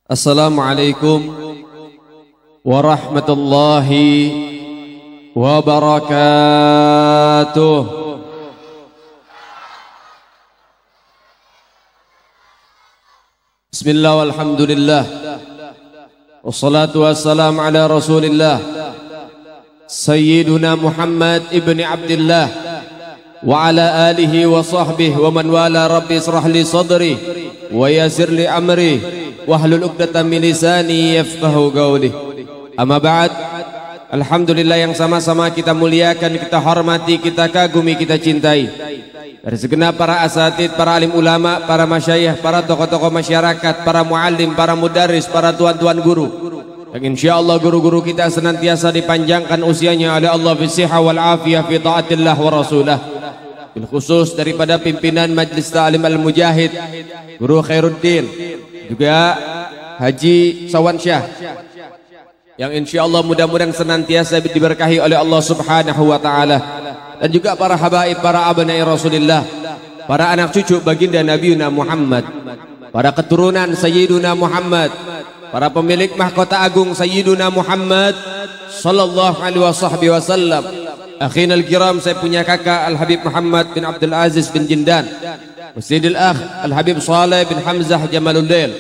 Assalamualaikum warahmatullahi wabarakatuh. Bismillah walhamdulillah wassalatu wassalamu ala rasulillah Sayyiduna Muhammad ibn Abdillah wa ala alihi wa sahbihi wa man wala. Rabbi israh li sadri wa yassir li amri wahlul 'uqdatam min lisani yafqahu qawli. Amma ba'd. Alhamdulillah yang sama-sama kita muliakan, kita hormati, kita kagumi, kita cintai. Dari segenap para asatid, para alim ulama, para masyayikh, para tokoh-tokoh masyarakat, para muallim, para mudarris, para tuan-tuan guru. Yang insyaallah guru-guru kita senantiasa dipanjangkan usianya oleh Allah fi sihah wal afiyah fi taatillah wa rasulah. Bil khusus daripada pimpinan Majlis Ta'lim Al-Mujahid Guru Khairuddin, juga Haji Sawansyah, yang insyaallah mudah-mudahan senantiasa diberkahi oleh Allah Subhanahu wa taala, dan juga para habaib, para abnai Rasulullah, para anak cucu baginda Nabiuna Muhammad, para keturunan Sayyiduna Muhammad, para pemilik mahkota agung Sayyiduna Muhammad sallallahu alaihi wasallam. Akhinal kiram, saya punya kakak Al-Habib Muhammad bin Abdul Aziz bin Jindan, Masjidil Akh Al-Habib Saleh bin Hamzah Jamaluddin,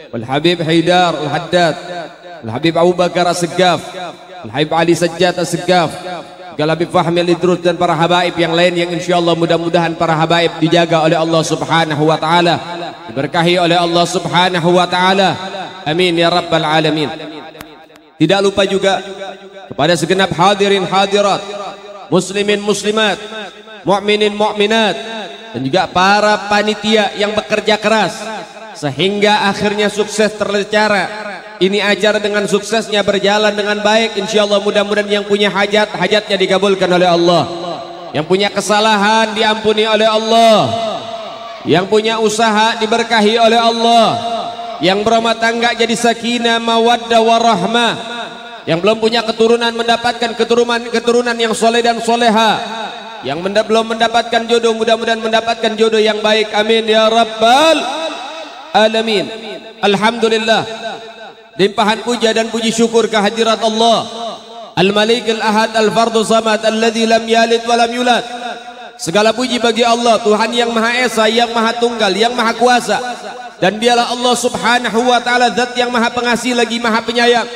Al-Habib Haidar Al-Haddad, Al-Habib Abu Bakar As-Seggaf, Al-Habib Ali Sajjad As-Seggaf, Al-Habib Fahmi Al-Idrus, dan para habaib yang lain yang insyaallah mudah-mudahan para habaib dijaga oleh Allah Subhanahu wa taala, diberkahi oleh Allah Subhanahu wa taala. Amin ya rabbal alamin. Tidak lupa juga kepada segenap hadirin hadirat, muslimin muslimat, mukminin mukminat, dan juga para panitia yang bekerja keras sehingga akhirnya sukses terlaksana. Ini acara dengan suksesnya berjalan dengan baik. Insyaallah mudah-mudahan yang punya hajat, hajatnya dikabulkan oleh Allah. Yang punya kesalahan diampuni oleh Allah. Yang punya usaha diberkahi oleh Allah. Yang berumah tangga jadi sakinah, mawaddah, warahmah. Yang belum punya keturunan mendapatkan keturunan yang soleh dan soleha. Yang belum mendapatkan jodoh, mudah-mudahan mendapatkan jodoh yang baik. Amin ya rabbal alamin. Alhamdulillah, limpahan puja dan puji syukur kehadirat Allah Al-Malik Al-Ahad Al-Fardu Samad alladzi lam yalid wa lam yulad. Segala puji bagi Allah, Tuhan yang Maha Esa, yang Maha Tunggal, yang Maha Kuasa. Dan dialah Allah Subhanahu wa taala, zat yang Maha Pengasih lagi Maha Penyayang,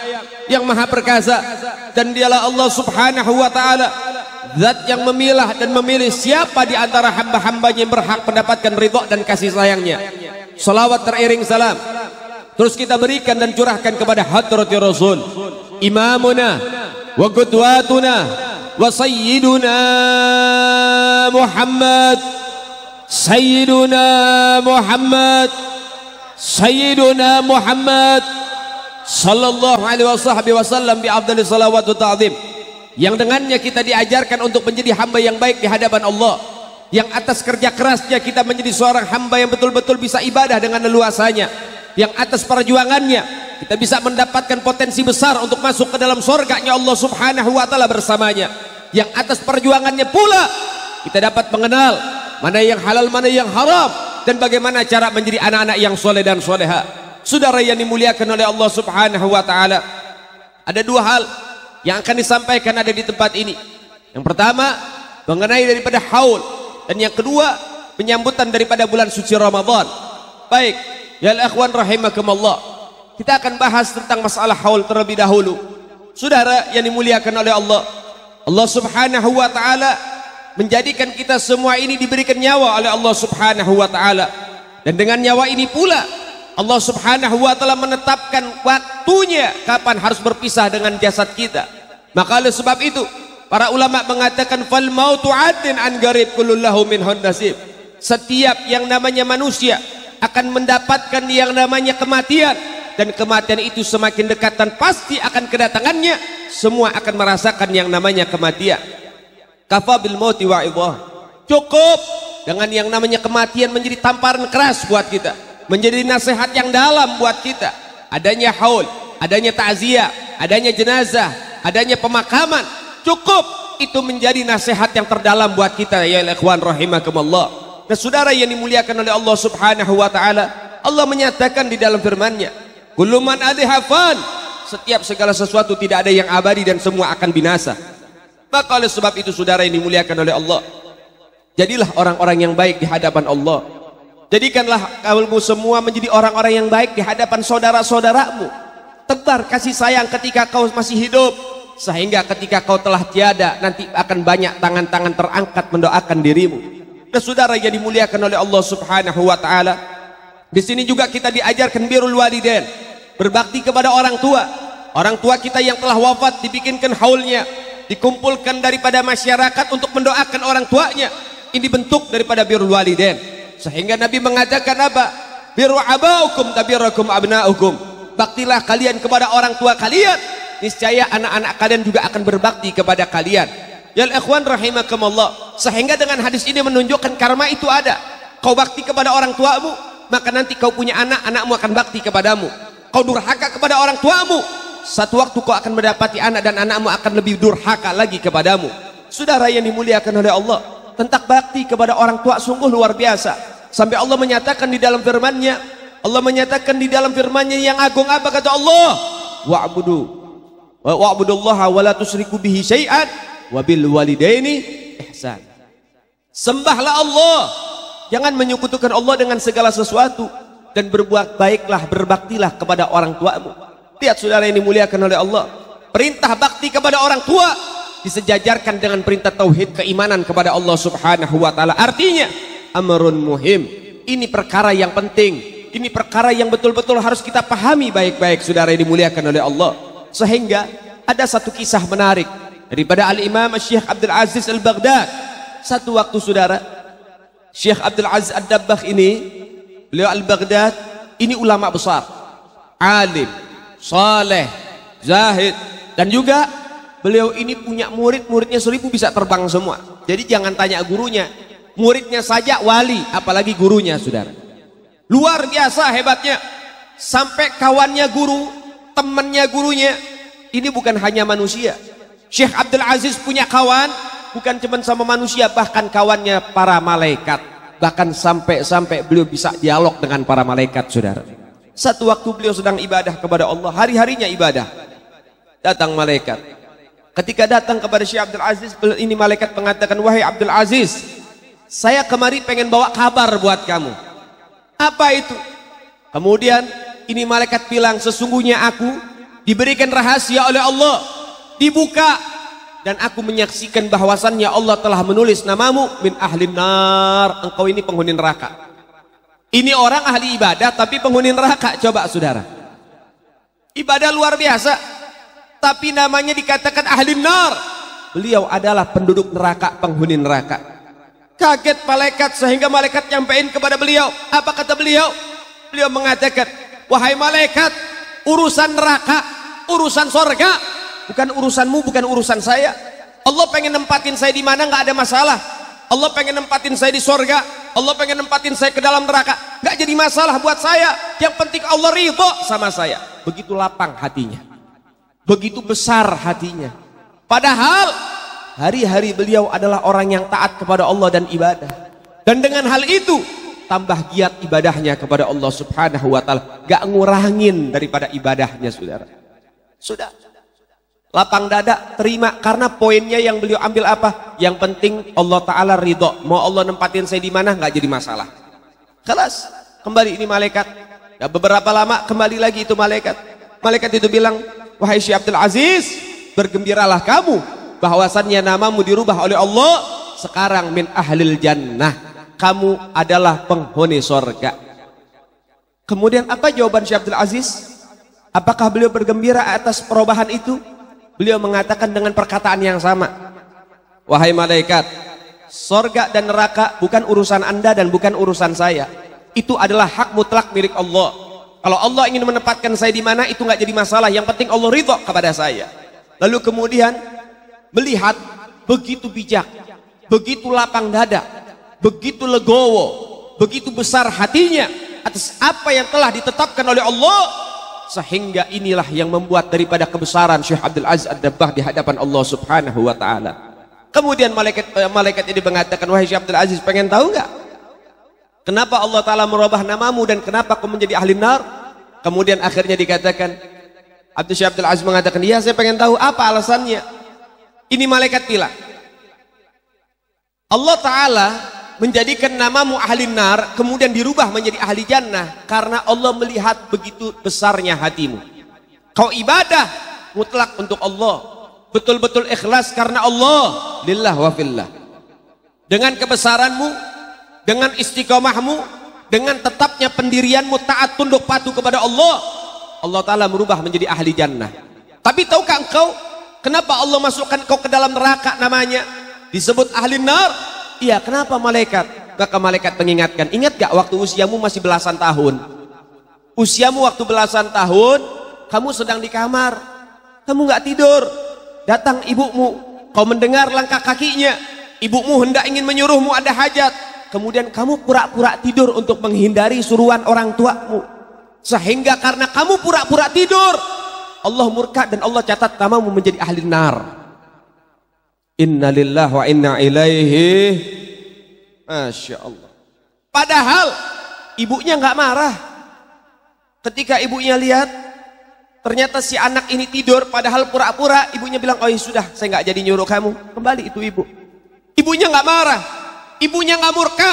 yang Maha Perkasa. Dan dialah Allah Subhanahu wa taala, zat yang memilah dan memilih siapa di antara hamba-hambanya yang berhak mendapatkan ridha dan kasih sayangnya. Salawat teriring salam terus kita berikan dan curahkan kepada hadrati Rasul, imamuna wa qudwatuna wa sayyiduna Muhammad, sayyiduna Muhammad, sayyiduna Muhammad sallallahu alaihi wasallam bi afdhalis salawat wa ta'zim, yang dengannya kita diajarkan untuk menjadi hamba yang baik di hadapan Allah, yang atas kerja kerasnya kita menjadi seorang hamba yang betul-betul bisa ibadah dengan leluasanya, yang atas perjuangannya kita bisa mendapatkan potensi besar untuk masuk ke dalam surganya Allah Subhanahu wa taala bersamanya, yang atas perjuangannya pula kita dapat mengenal mana yang halal, mana yang haram, dan bagaimana cara menjadi anak-anak yang soleh dan soleha. Saudara yang dimuliakan oleh Allah Subhanahu wa taala, ada dua hal yang akan disampaikan ada di tempat ini. Yang pertama mengenai daripada haul, dan yang kedua penyambutan daripada bulan suci Ramadan. Baik ya ikhwan rahimakumullah, kita akan bahas tentang masalah haul terlebih dahulu. Saudara yang dimuliakan oleh Allah, Allah Subhanahu wa taala menjadikan kita semua ini diberikan nyawa oleh Allah Subhanahu wa taala, dan dengan nyawa ini pula Allah Subhanahu wa taala menetapkan waktunya kapan harus berpisah dengan jasad kita. Maka oleh sebab itu para ulama mengatakan fal mautu atin an garib kullullahu minhun nasib. Setiap yang namanya manusia akan mendapatkan yang namanya kematian, dan kematian itu semakin dekat dan pasti akan kedatangannya. Semua akan merasakan yang namanya kematian. Kafa bil mauti wa'idhah. Cukup dengan yang namanya kematian menjadi tamparan keras buat kita, menjadi nasihat yang dalam buat kita. Adanya haul, adanya takziah, adanya jenazah, adanya pemakaman, cukup itu menjadi nasihat yang terdalam buat kita ya ikhwan rahimakumullah. Nah saudara yang dimuliakan oleh Allah subhanahu wa ta'ala, Allah menyatakan di dalam firman-Nya, kullu man 'alaiha fan, setiap segala sesuatu tidak ada yang abadi dan semua akan binasa. Maka oleh sebab itu saudara yang dimuliakan oleh Allah, jadilah orang-orang yang baik di hadapan Allah. Jadikanlah kaummu semua menjadi orang-orang yang baik di hadapan saudara-saudaramu. Tebar kasih sayang ketika kau masih hidup, sehingga ketika kau telah tiada nanti akan banyak tangan-tangan terangkat mendoakan dirimu. Dan saudara yang dimuliakan oleh Allah subhanahu wa ta'ala, di sini juga kita diajarkan birrul walidain, berbakti kepada orang tua. Orang tua kita yang telah wafat dibikinkan haulnya, dikumpulkan daripada masyarakat untuk mendoakan orang tuanya. Ini bentuk daripada birrul walidain. Sehingga Nabi mengatakan apa? Birru abaukum tabirrakum abnaukum. Baktilah kalian kepada orang tua kalian, niscaya anak-anak kalian juga akan berbakti kepada kalian. Ya ikhwan rahimakumullah. Sehingga dengan hadis ini menunjukkan karma itu ada. Kau bakti kepada orang tuamu, maka nanti kau punya anak, anakmu akan bakti kepadamu. Kau durhaka kepada orang tuamu, satu waktu kau akan mendapati anak dan anakmu akan lebih durhaka lagi kepadamu. Saudara yang dimuliakan oleh Allah, tentang bakti kepada orang tua sungguh luar biasa. Sampai Allah menyatakan di dalam firman-Nya, Allah menyatakan di dalam firman-Nya yang agung, apa kata Allah? Wa'budullaha wa la tusyriku bihi syai'an wa bil walidaini ihsan. Sembahlah Allah, jangan menyekutukan Allah dengan segala sesuatu, dan berbuat baiklah, berbaktilah kepada orang tuamu. Lihat saudara yang dimuliakan oleh Allah, perintah bakti kepada orang tua disejajarkan dengan perintah tauhid keimanan kepada Allah subhanahu wa ta'ala. Artinya amrun muhim, ini perkara yang penting, ini perkara yang betul-betul harus kita pahami baik-baik saudara yang dimuliakan oleh Allah. Sehingga ada satu kisah menarik daripada Al-Imam Syekh Abdul Aziz Al-Baghdad. Satu waktu saudara, Syekh Abdul Aziz Ad-Dabbagh ini, beliau Al-Baghdad ini ulama besar, alim, saleh, zahid, dan juga beliau ini punya murid-muridnya 1000 bisa terbang semua. Jadi jangan tanya gurunya, muridnya saja wali, apalagi gurunya saudara. Luar biasa hebatnya. Sampai kawannya guru, temannya gurunya, ini bukan hanya manusia. Syekh Abdul Aziz punya kawan, bukan cuma sama manusia, bahkan kawannya para malaikat. Bahkan sampai beliau bisa dialog dengan para malaikat saudara. Satu waktu beliau sedang ibadah kepada Allah, hari-harinya ibadah, datang malaikat. Ketika datang kepada Syekh Abdul Aziz, ini malaikat mengatakan, wahai Abdul Aziz, saya kemari pengen bawa kabar buat kamu. Apa itu? Kemudian ini malaikat bilang, sesungguhnya aku diberikan rahasia oleh Allah, dibuka, dan aku menyaksikan bahwasannya Allah telah menulis namamu min ahlin nar, engkau ini penghuni neraka. Ini orang ahli ibadah tapi penghuni neraka. Coba saudara, ibadah luar biasa tapi namanya dikatakan ahlin nar. Beliau adalah penduduk neraka, penghuni neraka. Kaget malaikat, sehingga malaikat nyampein kepada beliau. Apa kata beliau? Beliau mengatakan, wahai malaikat, urusan neraka, urusan sorga, bukan urusanmu, bukan urusan saya. Allah pengen nempatin saya di mana nggak ada masalah. Allah pengen nempatin saya di sorga, Allah pengen nempatin saya ke dalam neraka, nggak jadi masalah buat saya. Yang penting Allah ridho sama saya. Begitu lapang hatinya, begitu besar hatinya. Padahal hari-hari beliau adalah orang yang taat kepada Allah dan ibadah. Dan dengan hal itu tambah giat ibadahnya kepada Allah subhanahu wa ta'ala, gak ngurangin daripada ibadahnya saudara. Sudah lapang dada terima, karena poinnya yang beliau ambil apa? Yang penting Allah ta'ala ridho, mau Allah nempatin saya di mana nggak jadi masalah. Kelas kembali ini malaikat. Ya, beberapa lama kembali lagi itu malaikat. Malaikat itu bilang, wahai Syekh Abdul Aziz, bergembiralah kamu bahwasannya namamu dirubah oleh Allah, sekarang min ahlil jannah, kamu adalah penghuni sorga. Kemudian apa jawaban Syekh Abdul Aziz? Apakah beliau bergembira atas perubahan itu? Beliau mengatakan dengan perkataan yang sama, wahai malaikat, sorga dan neraka bukan urusan anda dan bukan urusan saya. Itu adalah hak mutlak milik Allah. Kalau Allah ingin menempatkan saya di mana, itu nggak jadi masalah. Yang penting Allah ridho kepada saya. Lalu kemudian melihat begitu bijak, begitu lapang dada, begitu legowo, begitu besar hatinya atas apa yang telah ditetapkan oleh Allah, sehingga inilah yang membuat daripada kebesaran Syekh Abdul Aziz Ad-Dabbagh di hadapan Allah subhanahu wa ta'ala. Kemudian malaikat ini mengatakan, wahai Syekh Abdul Aziz, pengen tahu nggak Kenapa Allah Ta'ala merubah namamu dan kenapa kau menjadi ahli nar? Kemudian akhirnya dikatakan, Syekh Abdul Aziz mengatakan, iya saya pengen tahu apa alasannya. Ini malaikat bilang, Allah Ta'ala menjadikan namamu ahli nar kemudian dirubah menjadi ahli jannah karena Allah melihat begitu besarnya hatimu. Kau ibadah mutlak untuk Allah, betul-betul ikhlas karena Allah, lillah wa fillah. Dengan kebesaranmu, dengan istiqomahmu, dengan tetapnya pendirianmu taat tunduk patuh kepada Allah, Allah Ta'ala merubah menjadi ahli jannah. Tapi tahukah engkau kenapa Allah masukkan kau ke dalam neraka namanya disebut ahli nar? Iya, kenapa malaikat? Maka malaikat mengingatkan, ingat gak waktu usiamu masih belasan tahun? Usiamu waktu belasan tahun, kamu sedang di kamar, kamu gak tidur, datang ibumu, kau mendengar langkah kakinya, ibumu hendak ingin menyuruhmu ada hajat, kemudian kamu pura-pura tidur untuk menghindari suruhan orang tuamu, sehingga karena kamu pura-pura tidur, Allah murka dan Allah catat namamu menjadi ahli nar. Inna lillahi wa inna ilaihi. Masya Allah. Padahal ibunya nggak marah ketika ibunya lihat ternyata si anak ini tidur, padahal pura-pura. Ibunya bilang, oh ya sudah, saya nggak jadi nyuruh kamu, kembali itu ibu. Ibunya nggak marah, ibunya nggak murka,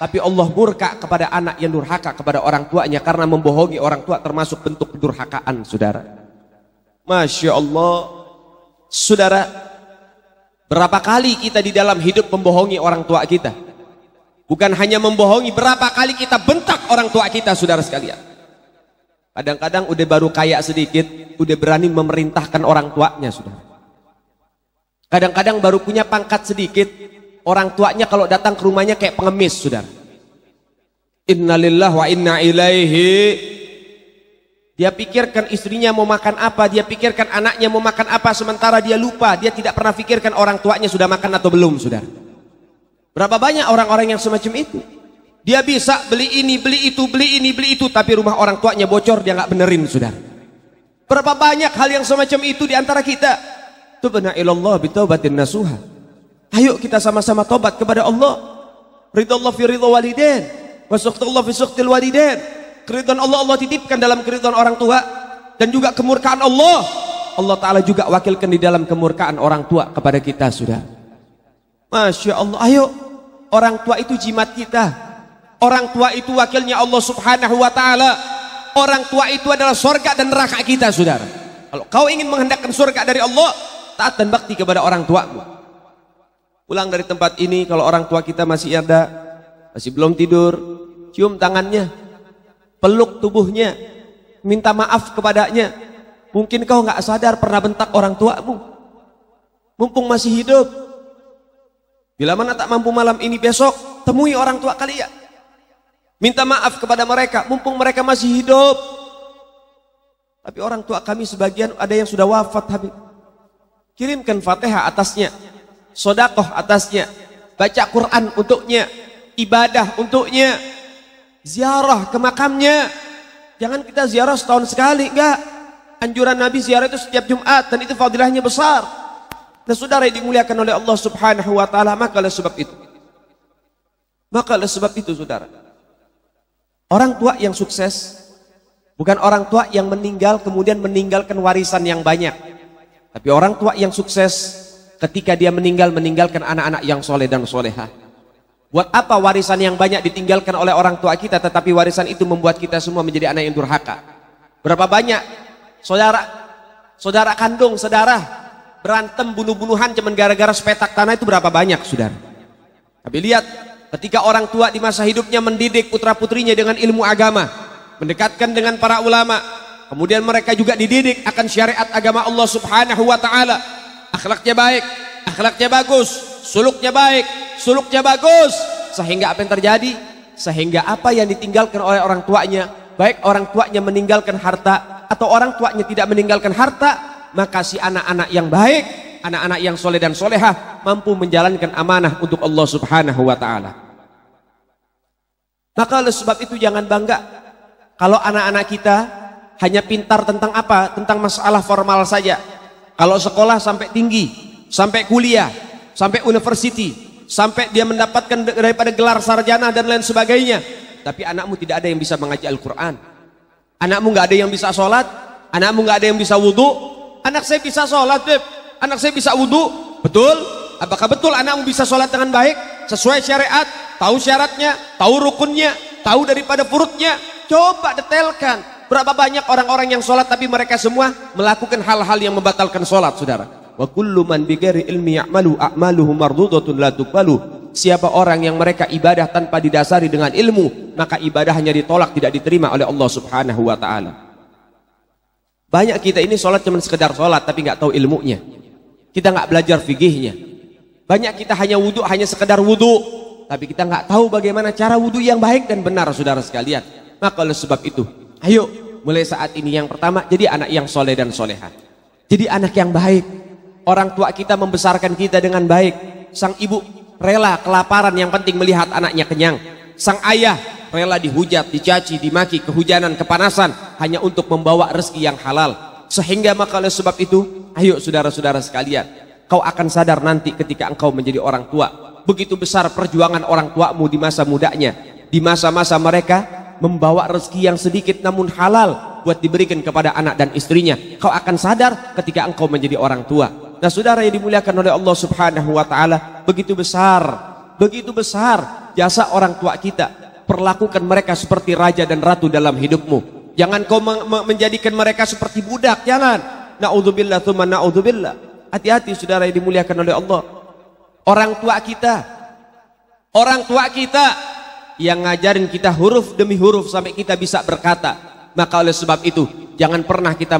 tapi Allah murka kepada anak yang durhaka kepada orang tuanya karena membohongi orang tua, termasuk bentuk kedurhakaan, saudara. Masya Allah. Saudara, berapa kali kita di dalam hidup membohongi orang tua kita? Bukan hanya membohongi, berapa kali kita bentak orang tua kita, saudara sekalian. Kadang-kadang udah baru kaya sedikit, udah berani memerintahkan orang tuanya, saudara. Kadang-kadang baru punya pangkat sedikit, orang tuanya kalau datang ke rumahnya kayak pengemis, saudara. Innalillahi wa inna ilaihi. Dia pikirkan istrinya mau makan apa, dia pikirkan anaknya mau makan apa, sementara dia lupa, dia tidak pernah pikirkan orang tuanya sudah makan atau belum, saudara. Berapa banyak orang-orang yang semacam itu? Dia bisa beli ini, beli itu, beli ini, beli itu, tapi rumah orang tuanya bocor, dia nggak benerin, saudara. Berapa banyak hal yang semacam itu di antara kita? Tubna ilallah bitaubatin nasuha. Ayo kita sama-sama tobat kepada Allah. Ridallah fi ridha walidain, wa sukhtallah fi sukhtil walidain. Keridhaan Allah, Allah titipkan dalam keridhaan orang tua, dan juga kemurkaan Allah, Allah Ta'ala juga wakilkan di dalam kemurkaan orang tua kepada kita, sudah. Masya Allah. Ayo, orang tua itu jimat kita, orang tua itu wakilnya Allah Subhanahu wa Ta'ala, orang tua itu adalah surga dan neraka kita, saudara. Kalau kau ingin menghendakkan surga dari Allah, taat dan bakti kepada orang tuamu. Pulang dari tempat ini, kalau orang tua kita masih ada, masih belum tidur, cium tangannya, peluk tubuhnya, minta maaf kepadanya. Mungkin kau nggak sadar pernah bentak orang tuamu, mumpung masih hidup. Bila mana tak mampu malam ini, besok temui orang tua kalian, minta maaf kepada mereka, mumpung mereka masih hidup. Tapi orang tua kami sebagian ada yang sudah wafat, Habib. Kirimkan Fatihah atasnya, sodakoh atasnya, baca Quran untuknya, ibadah untuknya, ziarah ke makamnya. Jangan kita ziarah setahun sekali, enggak. Anjuran Nabi ziarah itu setiap Jumat, dan itu fadilahnya besar. Dan saudara yang dimuliakan oleh Allah Subhanahu wa Ta'ala, maka oleh sebab itu, saudara, orang tua yang sukses bukan orang tua yang meninggal kemudian meninggalkan warisan yang banyak, tapi orang tua yang sukses ketika dia meninggalkan anak-anak yang soleh dan solehah. Buat apa warisan yang banyak ditinggalkan oleh orang tua kita, tetapi warisan itu membuat kita semua menjadi anak yang durhaka? Berapa banyak saudara kandung, saudara berantem bunuh-bunuhan cuman gara-gara sepetak tanah, itu berapa banyak, saudara? Tapi lihat, ketika orang tua di masa hidupnya mendidik putra-putrinya dengan ilmu agama, mendekatkan dengan para ulama, kemudian mereka juga dididik akan syariat agama Allah Subhanahu wa Ta'ala, akhlaknya baik, akhlaknya bagus, suluknya baik, suluknya bagus, sehingga apa yang terjadi? Sehingga apa yang ditinggalkan oleh orang tuanya, baik orang tuanya meninggalkan harta atau orang tuanya tidak meninggalkan harta, maka si anak-anak yang baik, anak-anak yang soleh dan solehah mampu menjalankan amanah untuk Allah Subhanahu wa Ta'ala. Maka oleh sebab itu jangan bangga kalau anak-anak kita hanya pintar tentang apa? Tentang masalah formal saja. Kalau sekolah sampai tinggi, sampai kuliah, sampai university, sampai dia mendapatkan daripada gelar sarjana dan lain sebagainya, tapi anakmu tidak ada yang bisa mengaji Al-Quran, anakmu nggak ada yang bisa sholat, anakmu nggak ada yang bisa wudhu. Anak saya bisa sholat, Beb. Anak saya bisa wudhu, betul? Apakah betul anakmu bisa sholat dengan baik sesuai syariat, tahu syaratnya, tahu rukunnya, tahu daripada furudnya? Coba detailkan. Berapa banyak orang-orang yang sholat tapi mereka semua melakukan hal-hal yang membatalkan sholat, saudara. Wa kullu man bighairi ilmi ya'malu a'maluhu mardudatun la tuqbalu. Siapa orang yang mereka ibadah tanpa didasari dengan ilmu, maka ibadahnya ditolak, tidak diterima oleh Allah Subhanahu wa taala. Banyak kita ini sholat cuma sekedar sholat tapi nggak tahu ilmunya. Kita nggak belajar fikihnya. Banyak kita hanya wudhu, hanya sekedar wudhu, tapi kita nggak tahu bagaimana cara wudhu yang baik dan benar, saudara sekalian. Maka oleh sebab itu, ayo mulai saat ini yang pertama jadi anak yang soleh dan soleha. Jadi anak yang baik. Orang tua kita membesarkan kita dengan baik. Sang ibu rela kelaparan, yang penting melihat anaknya kenyang. Sang ayah rela dihujat, dicaci, dimaki, kehujanan, kepanasan, hanya untuk membawa rezeki yang halal. Sehingga maka oleh sebab itu, ayo saudara-saudara sekalian, kau akan sadar nanti ketika engkau menjadi orang tua, begitu besar perjuangan orang tuamu di masa mudanya, di masa-masa mereka membawa rezeki yang sedikit namun halal buat diberikan kepada anak dan istrinya. Kau akan sadar ketika engkau menjadi orang tua. Nah, saudara yang dimuliakan oleh Allah Subhanahu wa taala, begitu besar jasa orang tua kita. Perlakukan mereka seperti raja dan ratu dalam hidupmu. Jangan kau menjadikan mereka seperti budak, jangan. Na'udzubillah tsumma na'udzubillah. Hati-hati saudara yang dimuliakan oleh Allah. Orang tua kita yang ngajarin kita huruf demi huruf sampai kita bisa berkata. Maka oleh sebab itu, jangan pernah kita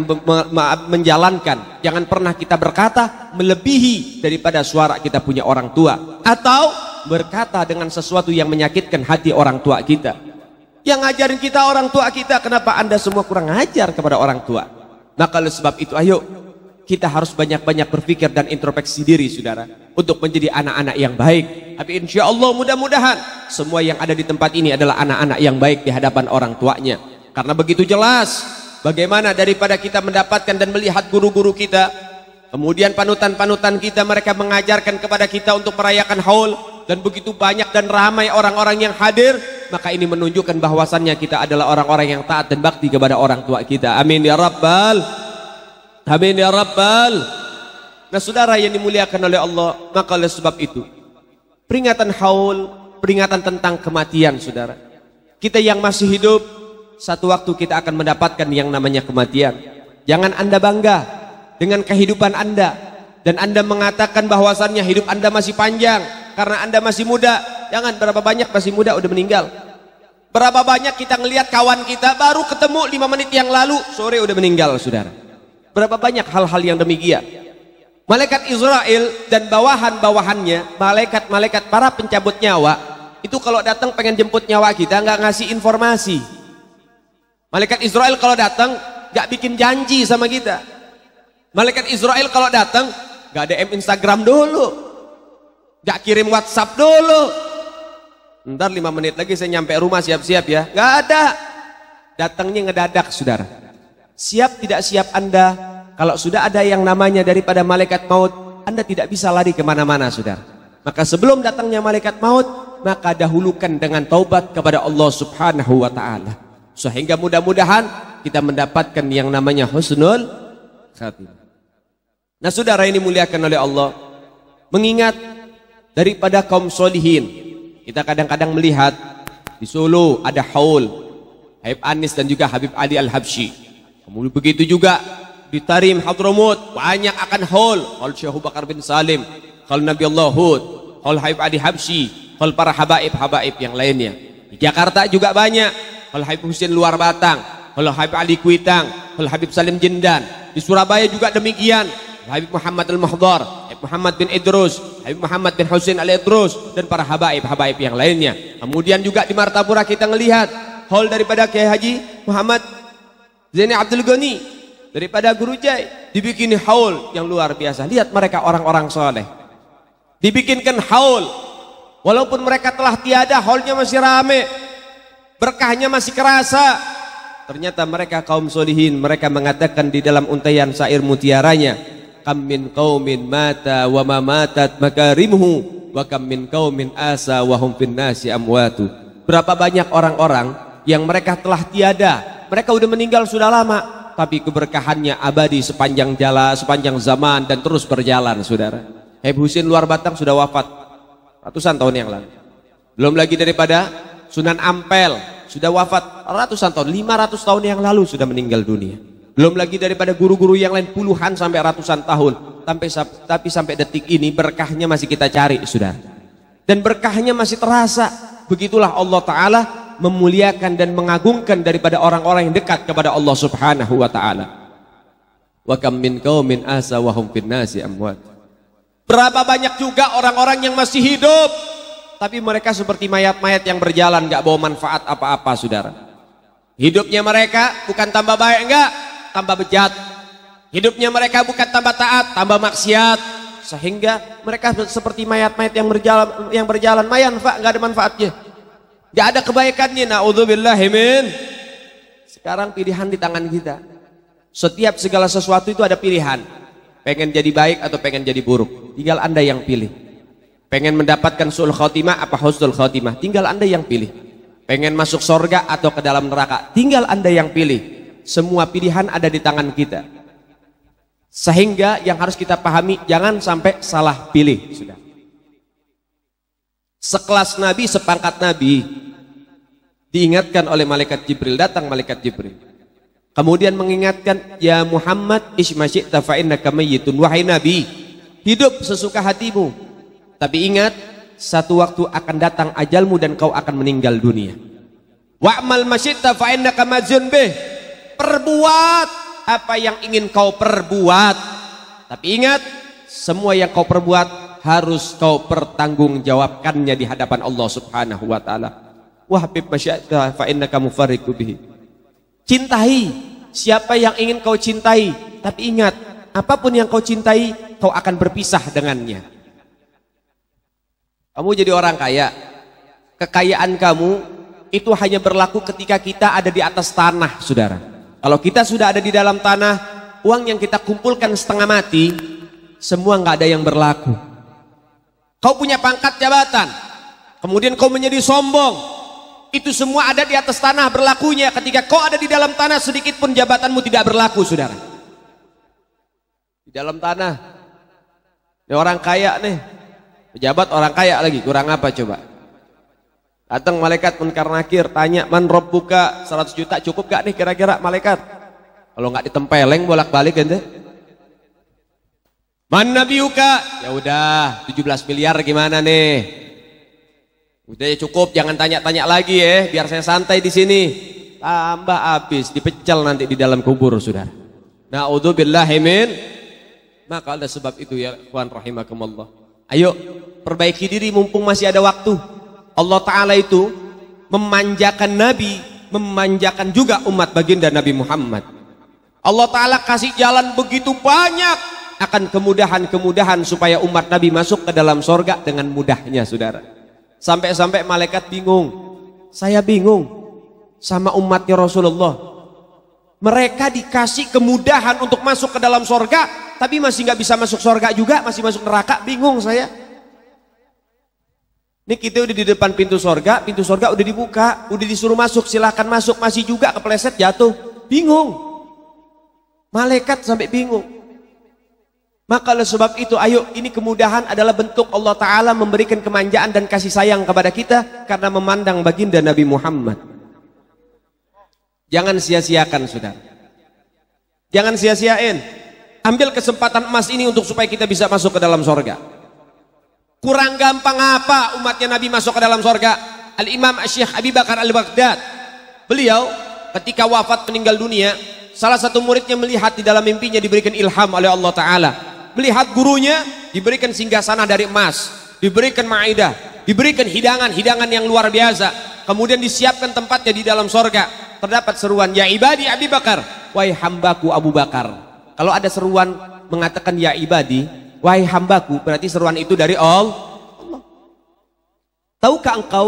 menjalankan, jangan pernah kita berkata melebihi daripada suara kita punya orang tua, atau berkata dengan sesuatu yang menyakitkan hati orang tua kita. Yang ngajarin kita orang tua kita, kenapa Anda semua kurang ajar kepada orang tua? Maka oleh sebab itu, ayo kita harus banyak-banyak berpikir dan introspeksi diri, saudara, untuk menjadi anak-anak yang baik. Tapi insya Allah mudah-mudahan semua yang ada di tempat ini adalah anak-anak yang baik di hadapan orang tuanya. Karena begitu jelas bagaimana daripada kita mendapatkan dan melihat guru-guru kita, kemudian panutan-panutan kita, mereka mengajarkan kepada kita untuk merayakan haul, dan begitu banyak dan ramai orang-orang yang hadir, maka ini menunjukkan bahwasannya kita adalah orang-orang yang taat dan bakti kepada orang tua kita. Amin ya Rabbal, amin ya Rabbal. Nah saudara yang dimuliakan oleh Allah, maka oleh sebab itu peringatan haul, peringatan tentang kematian, saudara. Kita yang masih hidup, satu waktu kita akan mendapatkan yang namanya kematian. Jangan Anda bangga dengan kehidupan Anda dan Anda mengatakan bahwasannya hidup Anda masih panjang karena Anda masih muda. Jangan. Berapa banyak masih muda udah meninggal. Berapa banyak kita ngelihat kawan kita baru ketemu 5 menit yang lalu sore udah meninggal, saudara. Berapa banyak hal-hal yang demikian. Malaikat Israel dan bawahan-bawahannya, malaikat-malaikat para pencabut nyawa, itu kalau datang pengen jemput nyawa kita nggak ngasih informasi. Malaikat Israel kalau datang gak bikin janji sama kita. Malaikat Israel kalau datang gak DM Instagram dulu, gak kirim WhatsApp dulu. Ntar 5 menit lagi saya nyampe rumah, siap-siap ya. Gak ada. Datangnya ngedadak, saudara. Siap tidak siap Anda, kalau sudah ada yang namanya daripada malaikat maut, Anda tidak bisa lari kemana-mana, saudara. Maka sebelum datangnya malaikat maut, maka dahulukan dengan taubat kepada Allah Subhanahu wa ta'ala, sehingga mudah-mudahan kita mendapatkan yang namanya husnul khatimah. Nah saudara ini dimuliakan oleh Allah, mengingat daripada kaum solihin, kita kadang-kadang melihat di Solo ada haul Habib Anis dan juga Habib Ali Al-Habsyi. Kemudian begitu juga di Tarim Hadramut banyak akan haul Syekh Abu Bakar bin Salim, haul Nabi Allah Hud, haul Habib Ali Habsyi, haul para habaib-habaib yang lainnya. Di Jakarta juga banyak Hal Habib Husin Luar Batang, Hal Habib Ali Kuitang, Hal Habib Salim Jindan. Di Surabaya juga demikian, Habib Muhammad Al-Mahdar, Habib Muhammad bin Idrus, Habib Muhammad bin Husin Al-Idrus, dan para habaib-habaib yang lainnya. Kemudian juga di Martapura kita melihat hal daripada Kiai Haji Muhammad Zaini Abdul Ghani, daripada Guru Jai, dibikin haul yang luar biasa. Lihat mereka orang-orang soleh, dibikinkan haul, walaupun mereka telah tiada, haulnya masih rame, berkahnya masih kerasa. Ternyata mereka kaum solihin, mereka mengatakan di dalam untaian syair mutiaranya, kam min qaumin mata wa ma matat makarimuhu wa kam min qaumin asa wa hum fin nasi amwatu. Berapa banyak orang-orang yang mereka telah tiada, mereka udah meninggal sudah lama, tapi keberkahannya abadi sepanjang jalan, sepanjang zaman dan terus berjalan, saudara. Habib Husin luar Batang sudah wafat ratusan tahun yang lalu. Belum lagi daripada Sunan Ampel sudah wafat ratusan tahun, 500 tahun yang lalu sudah meninggal dunia. Belum lagi daripada guru-guru yang lain puluhan sampai ratusan tahun. Tapi sampai detik ini berkahnya masih kita cari, saudara. Dan berkahnya masih terasa. Begitulah Allah Ta'ala memuliakan dan mengagungkan daripada orang-orang yang dekat kepada Allah Subhanahu wa Ta'ala. Wa kam min qaumin asa wa hum fin nasi amwat. Berapa banyak juga orang-orang yang masih hidup, tapi mereka seperti mayat-mayat yang berjalan, gak bawa manfaat apa-apa, saudara. Hidupnya mereka bukan tambah baik, enggak, tambah bejat. Hidupnya mereka bukan tambah taat, tambah maksiat. Sehingga mereka seperti mayat-mayat yang berjalan gak ada manfaatnya, gak ada kebaikannya. Na'udzubillahi min. Sekarang pilihan di tangan kita. Setiap segala sesuatu itu ada pilihan. Pengen jadi baik atau pengen jadi buruk, tinggal Anda yang pilih. Pengen mendapatkan su'ul khotimah apa husnul khotimah, tinggal Anda yang pilih. Pengen masuk surga atau ke dalam neraka, tinggal Anda yang pilih. Semua pilihan ada di tangan kita. Sehingga yang harus kita pahami, jangan sampai salah pilih, sudah. Sekelas Nabi, sepangkat Nabi, diingatkan oleh malaikat Jibril. Datang malaikat Jibril, kemudian mengingatkan, ya Muhammad isma syi'ta fa innaka mayyitun. Wahai Nabi, hidup sesuka hatimu, tapi ingat, satu waktu akan datang ajalmu dan kau akan meninggal dunia. Wa'mal ma syi'ta fa innaka majzun bih. Perbuat apa yang ingin kau perbuat, tapi ingat, semua yang kau perbuat harus kau pertanggungjawabkannya di hadapan Allah Subhanahu wa Ta'ala. Wa habib ma syi'ta fa innaka mufarriqu bihi. Cintai siapa yang ingin kau cintai, tapi ingat, apapun yang kau cintai, kau akan berpisah dengannya. Kamu jadi orang kaya, kekayaan kamu itu hanya berlaku ketika kita ada di atas tanah, saudara. Kalau kita sudah ada di dalam tanah, uang yang kita kumpulkan setengah mati, semua nggak ada yang berlaku. Kau punya pangkat jabatan, kemudian kau menjadi sombong, itu semua ada di atas tanah berlakunya. Ketika kau ada di dalam tanah, sedikit pun jabatanmu tidak berlaku, saudara. Di dalam tanah, ini orang kaya nih, pejabat orang kaya lagi, kurang apa coba? Datang malaikat munkar nakir, tanya, man rabbuka, 100 juta cukup gak nih kira-kira malaikat? Kalau nggak ditempeleng bolak-balik ente. Man nabiyuka, ya udah 17 miliar gimana nih? Udah ya cukup, jangan tanya-tanya lagi ya, biar saya santai di sini. Tambah habis, dipecel nanti di dalam kubur, saudara. Na'udzubillahi min. Maka ada sebab itu ya, ikhwan rahimakumullah. Ayo, perbaiki diri mumpung masih ada waktu. Allah Ta'ala itu memanjakan Nabi, memanjakan juga umat baginda Nabi Muhammad. Allah Ta'ala kasih jalan begitu banyak, akan kemudahan-kemudahan supaya umat Nabi masuk ke dalam sorga dengan mudahnya, saudara. Sampai-sampai malaikat bingung, saya bingung sama umatnya Rasulullah. Mereka dikasih kemudahan untuk masuk ke dalam sorga, tapi masih nggak bisa masuk sorga juga, masih masuk neraka, bingung saya. Ini kita udah di depan pintu sorga udah dibuka, udah disuruh masuk, silahkan masuk, masih juga kepleset jatuh, bingung. Malaikat sampai bingung. Maka oleh sebab itu, ayo, ini kemudahan adalah bentuk Allah Ta'ala memberikan kemanjaan dan kasih sayang kepada kita karena memandang baginda Nabi Muhammad. Jangan sia-siakan, saudara. Jangan sia-siain. Ambil kesempatan emas ini untuk supaya kita bisa masuk ke dalam sorga. Kurang gampang apa umatnya Nabi masuk ke dalam sorga? Al-Imam Syekh Abi Bakar Al-Baghdad, beliau ketika wafat meninggal dunia, salah satu muridnya melihat di dalam mimpinya diberikan ilham oleh Allah Ta'ala. Melihat gurunya diberikan singgasana dari emas, diberikan maidah, diberikan hidangan-hidangan yang luar biasa. Kemudian disiapkan tempatnya di dalam sorga. Terdapat seruan, ya ibadi Abi Bakar, wahai hambaku Abu Bakar. Kalau ada seruan mengatakan ya ibadi, wahai hambaku, berarti seruan itu dari Allah. Tahukah engkau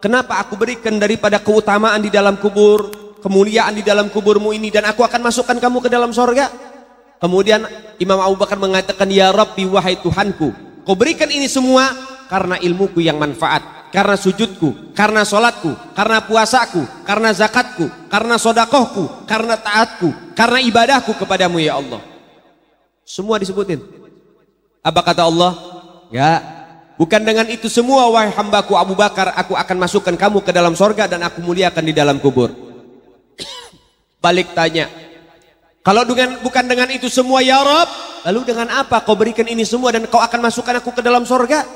kenapa aku berikan daripada keutamaan di dalam kubur, kemuliaan di dalam kuburmu ini, dan aku akan masukkan kamu ke dalam sorga? Kemudian Imam Abu Bakar mengatakan, ya Rabbi, wahai Tuhanku, kau berikan ini semua karena ilmuku yang manfaat, karena sujudku, karena sholatku, karena puasaku, karena zakatku, karena sodakohku, karena taatku, karena ibadahku kepadamu ya Allah. Semua disebutin. Apa kata Allah? Ya, bukan dengan itu semua wahai hambaku Abu Bakar, aku akan masukkan kamu ke dalam sorga dan aku muliakan di dalam kubur. Balik tanya, kalau bukan dengan itu semua ya Rob, lalu dengan apa kau berikan ini semua dan kau akan masukkan aku ke dalam sorga?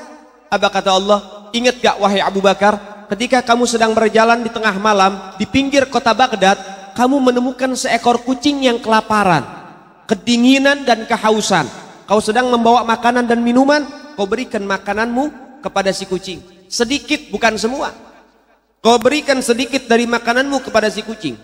Apa kata Allah? Ingat gak wahai Abu Bakar, ketika kamu sedang berjalan di tengah malam di pinggir kota Baghdad, kamu menemukan seekor kucing yang kelaparan, kedinginan dan kehausan. Kau sedang membawa makanan dan minuman, kau berikan makananmu kepada si kucing. Sedikit, bukan semua. Kau berikan sedikit dari makananmu kepada si kucing.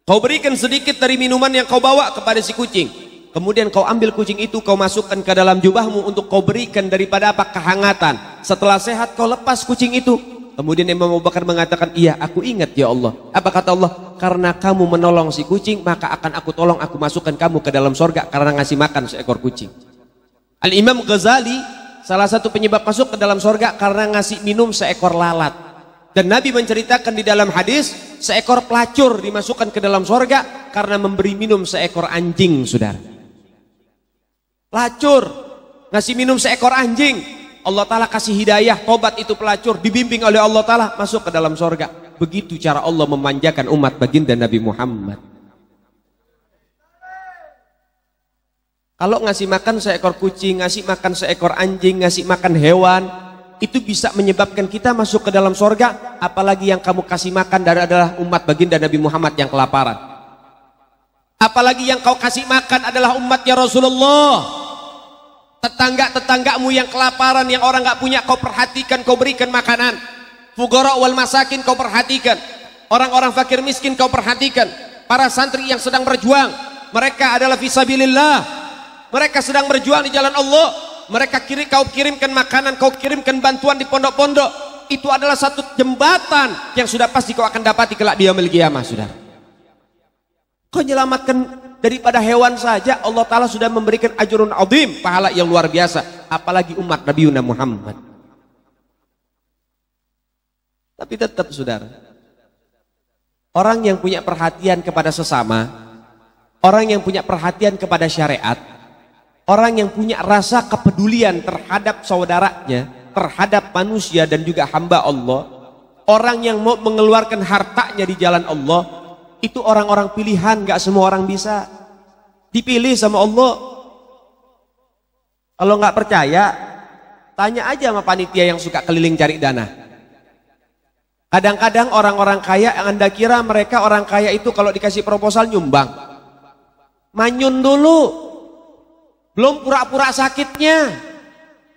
Kau berikan sedikit dari minuman yang kau bawa kepada si kucing. Kemudian kau ambil kucing itu, kau masukkan ke dalam jubahmu untuk kau berikan daripada apa? Kehangatan. Setelah sehat kau lepas kucing itu. Kemudian Imam Abu Bakar mengatakan, iya aku ingat ya Allah. Apa kata Allah? Karena kamu menolong si kucing, maka akan aku tolong, aku masukkan kamu ke dalam sorga karena ngasih makan seekor kucing. Al-Imam Ghazali, salah satu penyebab masuk ke dalam sorga karena ngasih minum seekor lalat. Dan Nabi menceritakan di dalam hadis, seekor pelacur dimasukkan ke dalam sorga karena memberi minum seekor anjing, saudara. Pelacur ngasih minum seekor anjing, Allah Ta'ala kasih hidayah, tobat itu pelacur, dibimbing oleh Allah Ta'ala masuk ke dalam sorga. Begitu cara Allah memanjakan umat baginda Nabi Muhammad. Kalau ngasih makan seekor kucing, ngasih makan seekor anjing, ngasih makan hewan, itu bisa menyebabkan kita masuk ke dalam sorga. Apalagi yang kamu kasih makan adalah umat baginda Nabi Muhammad yang kelaparan. Apalagi yang kau kasih makan adalah umatnya Rasulullah. Tetangga-tetanggamu yang kelaparan, yang orang gak punya, kau perhatikan, kau berikan makanan. Fuqara wal masakin kau perhatikan. Orang-orang fakir miskin kau perhatikan. Para santri yang sedang berjuang, mereka adalah fisabilillah. Mereka sedang berjuang di jalan Allah. Mereka kau kirimkan makanan, kau kirimkan bantuan di pondok-pondok. Itu adalah satu jembatan yang sudah pasti kau akan dapati kelak di yaumil qiyamah, saudara. Kau menyelamatkan daripada hewan saja, Allah Ta'ala sudah memberikan ajrun azim, pahala yang luar biasa. Apalagi umat Nabi Muhammad. Tapi tetap, saudara, orang yang punya perhatian kepada sesama, orang yang punya perhatian kepada syariat, orang yang punya rasa kepedulian terhadap saudaranya, terhadap manusia dan juga hamba Allah, orang yang mau mengeluarkan hartanya di jalan Allah, itu orang-orang pilihan. Gak semua orang bisa dipilih sama Allah. Kalau nggak percaya, tanya aja sama panitia yang suka keliling cari dana. Kadang-kadang orang-orang kaya yang Anda kira mereka orang kaya itu kalau dikasih proposal nyumbang, manyun dulu, belum pura-pura sakitnya,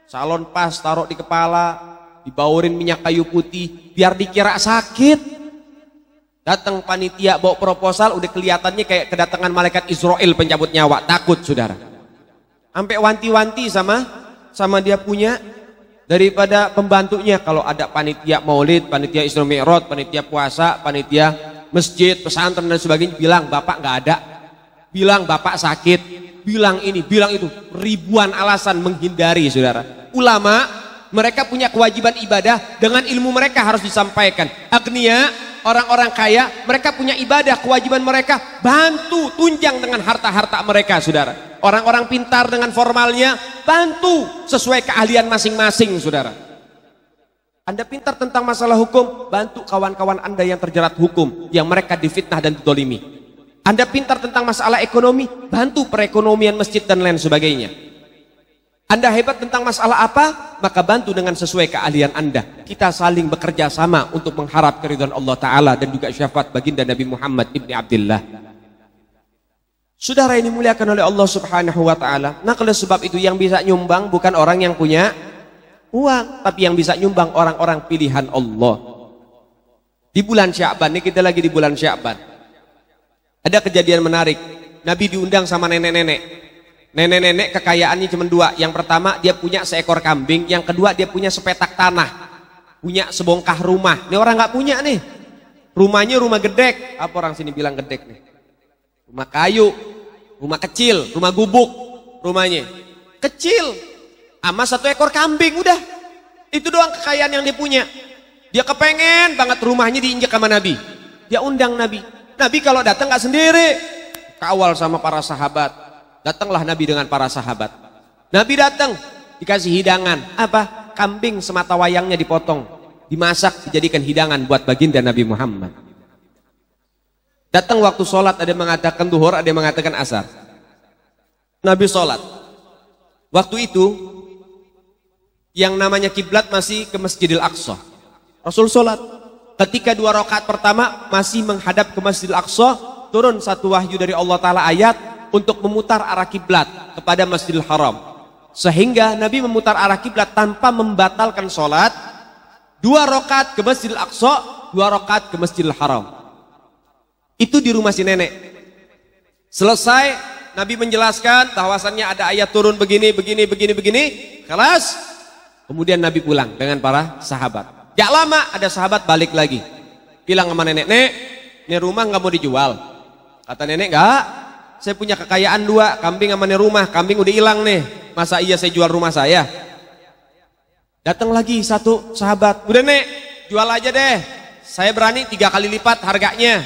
salon pas taruh di kepala, dibaurin minyak kayu putih biar dikira sakit. Datang panitia bawa proposal, udah kelihatannya kayak kedatangan malaikat Israel pencabut nyawa, takut saudara. Sampai wanti-wanti sama dia punya, daripada pembantunya. Kalau ada panitia maulid, panitia Isra Mi'raj, panitia puasa, panitia masjid, pesantren dan sebagainya, bilang bapak nggak ada, bilang bapak sakit, bilang ini, bilang itu, ribuan alasan menghindari, saudara. Ulama, mereka punya kewajiban ibadah, dengan ilmu mereka harus disampaikan. Agnia, orang-orang kaya, mereka punya ibadah, kewajiban mereka bantu, tunjang dengan harta-harta mereka, saudara. Orang-orang pintar dengan formalnya, bantu sesuai keahlian masing-masing, saudara. Anda pintar tentang masalah hukum, bantu kawan-kawan Anda yang terjerat hukum, yang mereka difitnah dan didolimi. Anda pintar tentang masalah ekonomi, bantu perekonomian masjid dan lain sebagainya. Anda hebat tentang masalah apa, maka bantu dengan sesuai keahlian Anda. Kita saling bekerja sama untuk mengharap keridhaan Allah Ta'ala dan juga syafaat baginda Nabi Muhammad ibni Abdullah. Saudara ini muliakan oleh Allah Subhanahu wa Ta'ala. Nah, oleh sebab itu yang bisa nyumbang bukan orang yang punya uang, tapi yang bisa nyumbang orang-orang pilihan Allah. Di bulan Sya'ban, ini kita lagi di bulan Sya'ban, ada kejadian menarik. Nabi diundang sama nenek-nenek. Nenek-nenek kekayaannya cuma dua. Yang pertama dia punya seekor kambing, yang kedua dia punya sepetak tanah, punya sebongkah rumah. Ini orang nggak punya nih. Rumahnya rumah gedek. Apa orang sini bilang gedek nih? Rumah kayu, rumah kecil, rumah gubuk. Rumahnya kecil, sama satu ekor kambing udah. Itu doang kekayaan yang dia punya. Dia kepengen banget rumahnya diinjak sama Nabi. Dia undang Nabi. Nabi kalau datang nggak sendiri, kawal sama para sahabat. Datanglah Nabi dengan para sahabat. Nabi datang, dikasih hidangan. Apa? Kambing semata wayangnya dipotong, dimasak, dijadikan hidangan buat baginda Nabi Muhammad. Datang waktu sholat, ada yang mengatakan duhur, ada yang mengatakan asar. Nabi sholat. Waktu itu, yang namanya kiblat masih ke Masjidil Aqsa. Rasul sholat. Ketika 2 rakaat pertama masih menghadap ke Masjidil Aqsa, turun satu wahyu dari Allah Ta'ala ayat untuk memutar arah kiblat kepada Masjidil Haram. Sehingga Nabi memutar arah kiblat tanpa membatalkan sholat. 2 rakaat ke Masjidil Aqsa, 2 rakaat ke Masjidil Haram. Itu di rumah si nenek. Selesai, Nabi menjelaskan bahwasannya ada ayat turun begini. Kelas. Kemudian Nabi pulang dengan para sahabat. Gak lama ada sahabat balik lagi. Bilang sama nenek, "Nek, ini rumah nggak mau dijual." Kata nenek, "Nggak. Saya punya kekayaan 2, kambing sama rumah. Kambing udah hilang nih. Masa iya saya jual rumah saya?" Datang lagi satu sahabat. "Udah Nek, jual aja deh. Saya berani 3 kali lipat harganya."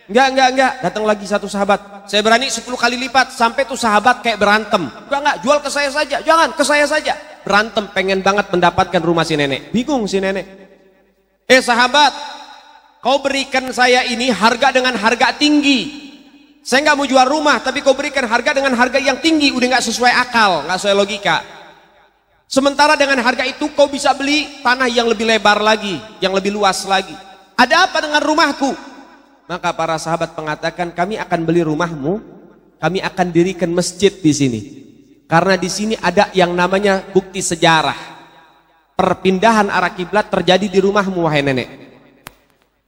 Enggak. Datang lagi satu sahabat. "Saya berani 10 kali lipat." Sampai tuh sahabat kayak berantem. Enggak, jual ke saya saja. Jangan, ke saya saja. Berantem, pengen banget mendapatkan rumah si nenek. Bingung si nenek. Sahabat, kau berikan saya ini harga dengan harga tinggi. Saya nggak mau jual rumah, tapi kau berikan harga dengan harga yang tinggi. Udah nggak sesuai akal, nggak sesuai logika. Sementara dengan harga itu kau bisa beli tanah yang lebih lebar lagi, yang lebih luas lagi. Ada apa dengan rumahku? Maka para sahabat mengatakan, "Kami akan beli rumahmu, kami akan dirikan masjid di sini. Karena di sini ada yang namanya bukti sejarah. Perpindahan arah kiblat terjadi di rumahmu, wahai nenek."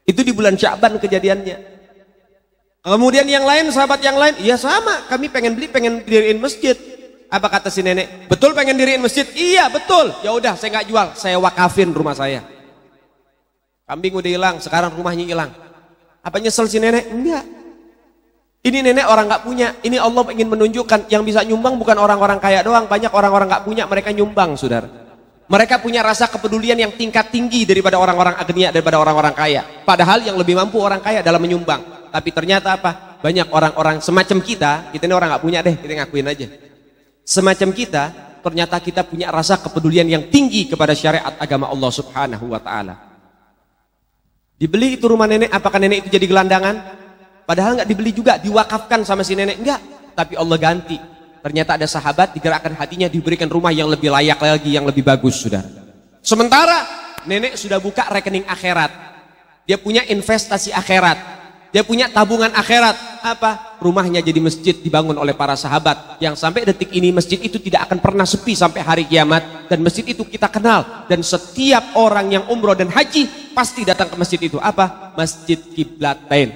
Itu di bulan Sya'ban kejadiannya. Kemudian yang lain, sahabat yang lain, "Iya sama, kami pengen diriin masjid." Apa kata si nenek? "Betul pengen diriin masjid?" "Iya betul." "Ya udah, saya nggak jual, saya wakafin rumah saya." Kambing udah hilang, sekarang rumahnya hilang. Apa nyesel si nenek? Enggak. Ini nenek orang nggak punya. Ini Allah ingin menunjukkan yang bisa nyumbang bukan orang-orang kaya doang. Banyak orang-orang nggak punya, mereka nyumbang, saudara. Mereka punya rasa kepedulian yang tingkat tinggi daripada orang-orang agnia, daripada orang-orang kaya. Padahal yang lebih mampu orang kaya dalam menyumbang. Tapi ternyata apa? Banyak orang-orang semacam kita ini orang nggak punya deh, kita ngakuin aja. Semacam kita, ternyata kita punya rasa kepedulian yang tinggi kepada syariat agama Allah Subhanahu wa Ta'ala. Dibeli itu rumah nenek, apakah nenek itu jadi gelandangan? Padahal nggak dibeli juga, diwakafkan sama si nenek, enggak. Tapi Allah ganti. Ternyata ada sahabat digerakkan hatinya, diberikan rumah yang lebih layak lagi, yang lebih bagus, saudara. Sementara nenek sudah buka rekening akhirat. Dia punya investasi akhirat. Dia punya tabungan akhirat. Apa? Rumahnya jadi masjid dibangun oleh para sahabat. Yang sampai detik ini masjid itu tidak akan pernah sepi sampai hari kiamat. Dan masjid itu kita kenal. Dan setiap orang yang umroh dan haji pasti datang ke masjid itu. Apa? Masjid Qiblatain.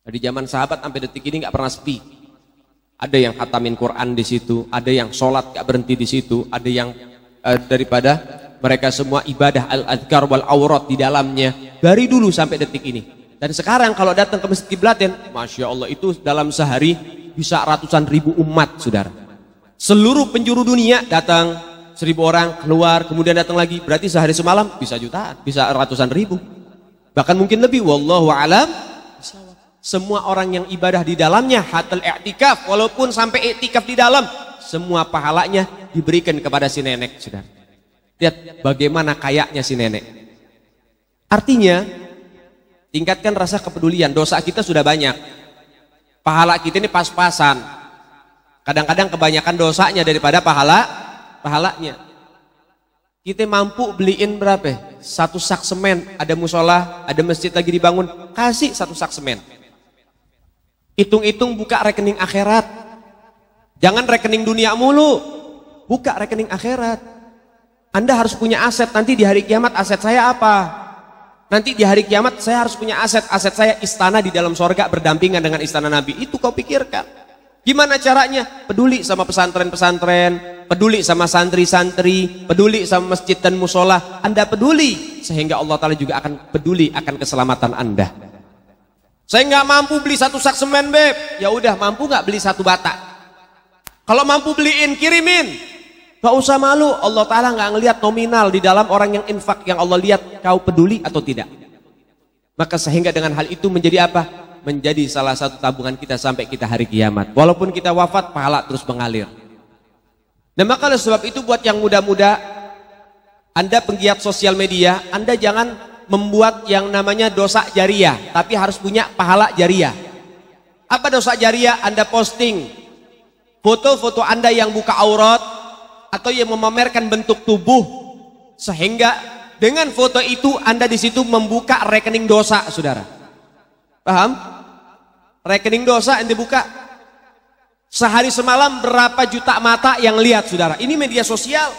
Dari zaman sahabat sampai detik ini nggak pernah sepi. Ada yang khatamin Quran di situ. Ada yang sholat nggak berhenti di situ. Ada yang daripada mereka semua ibadah al-adhkar wal aurat di dalamnya dari dulu sampai detik ini. Dan sekarang kalau datang ke Masjid Qiblatain, Masya Allah, itu dalam sehari bisa ratusan ribu umat, saudara. Seluruh penjuru dunia datang, 1000 orang keluar, kemudian datang lagi. Berarti sehari semalam bisa jutaan, bisa ratusan ribu, bahkan mungkin lebih. Wallahu a'lam. Semua orang yang ibadah di dalamnya hatal i'tikaf, walaupun sampai i'tikaf di dalam, semua pahalanya diberikan kepada si nenek, saudara. Lihat bagaimana kayaknya si nenek. Artinya tingkatkan rasa kepedulian. Dosa kita sudah banyak, pahala kita ini pas-pasan. Kadang-kadang kebanyakan dosanya daripada pahalanya. Kita mampu beliin berapa? 1 sak semen. Ada musola, ada masjid lagi dibangun, kasih 1 sak semen. Hitung-hitung, buka rekening akhirat. Jangan rekening dunia mulu, buka rekening akhirat. Anda harus punya aset. Nanti di hari kiamat aset saya apa? Nanti di hari kiamat saya harus punya aset. Aset saya istana di dalam sorga berdampingan dengan istana Nabi. Itu kau pikirkan. Gimana caranya? Peduli sama pesantren-pesantren, peduli sama santri-santri, peduli sama masjid dan musola. Anda peduli, sehingga Allah Ta'ala juga akan peduli akan keselamatan Anda. Saya nggak mampu beli 1 sak semen, Beb. Ya udah, mampu nggak beli 1 bata? Kalau mampu beliin, kirimin. Gak usah malu, Allah Ta'ala gak ngelihat nominal di dalam orang yang infak, yang Allah lihat kau peduli atau tidak. Maka sehingga dengan hal itu menjadi apa? Menjadi salah satu tabungan kita sampai kita hari kiamat. Walaupun kita wafat, pahala terus mengalir. Dan maka oleh sebab itu buat yang muda-muda, Anda penggiat sosial media, Anda jangan membuat yang namanya dosa jariah, tapi harus punya pahala jariah. Apa dosa jariah? Anda posting foto-foto Anda yang buka aurat, atau yang memamerkan bentuk tubuh, sehingga dengan foto itu Anda di situ membuka rekening dosa, saudara. Paham? Rekening dosa Anda buka. Sehari semalam berapa juta mata yang lihat, saudara. Ini media sosial.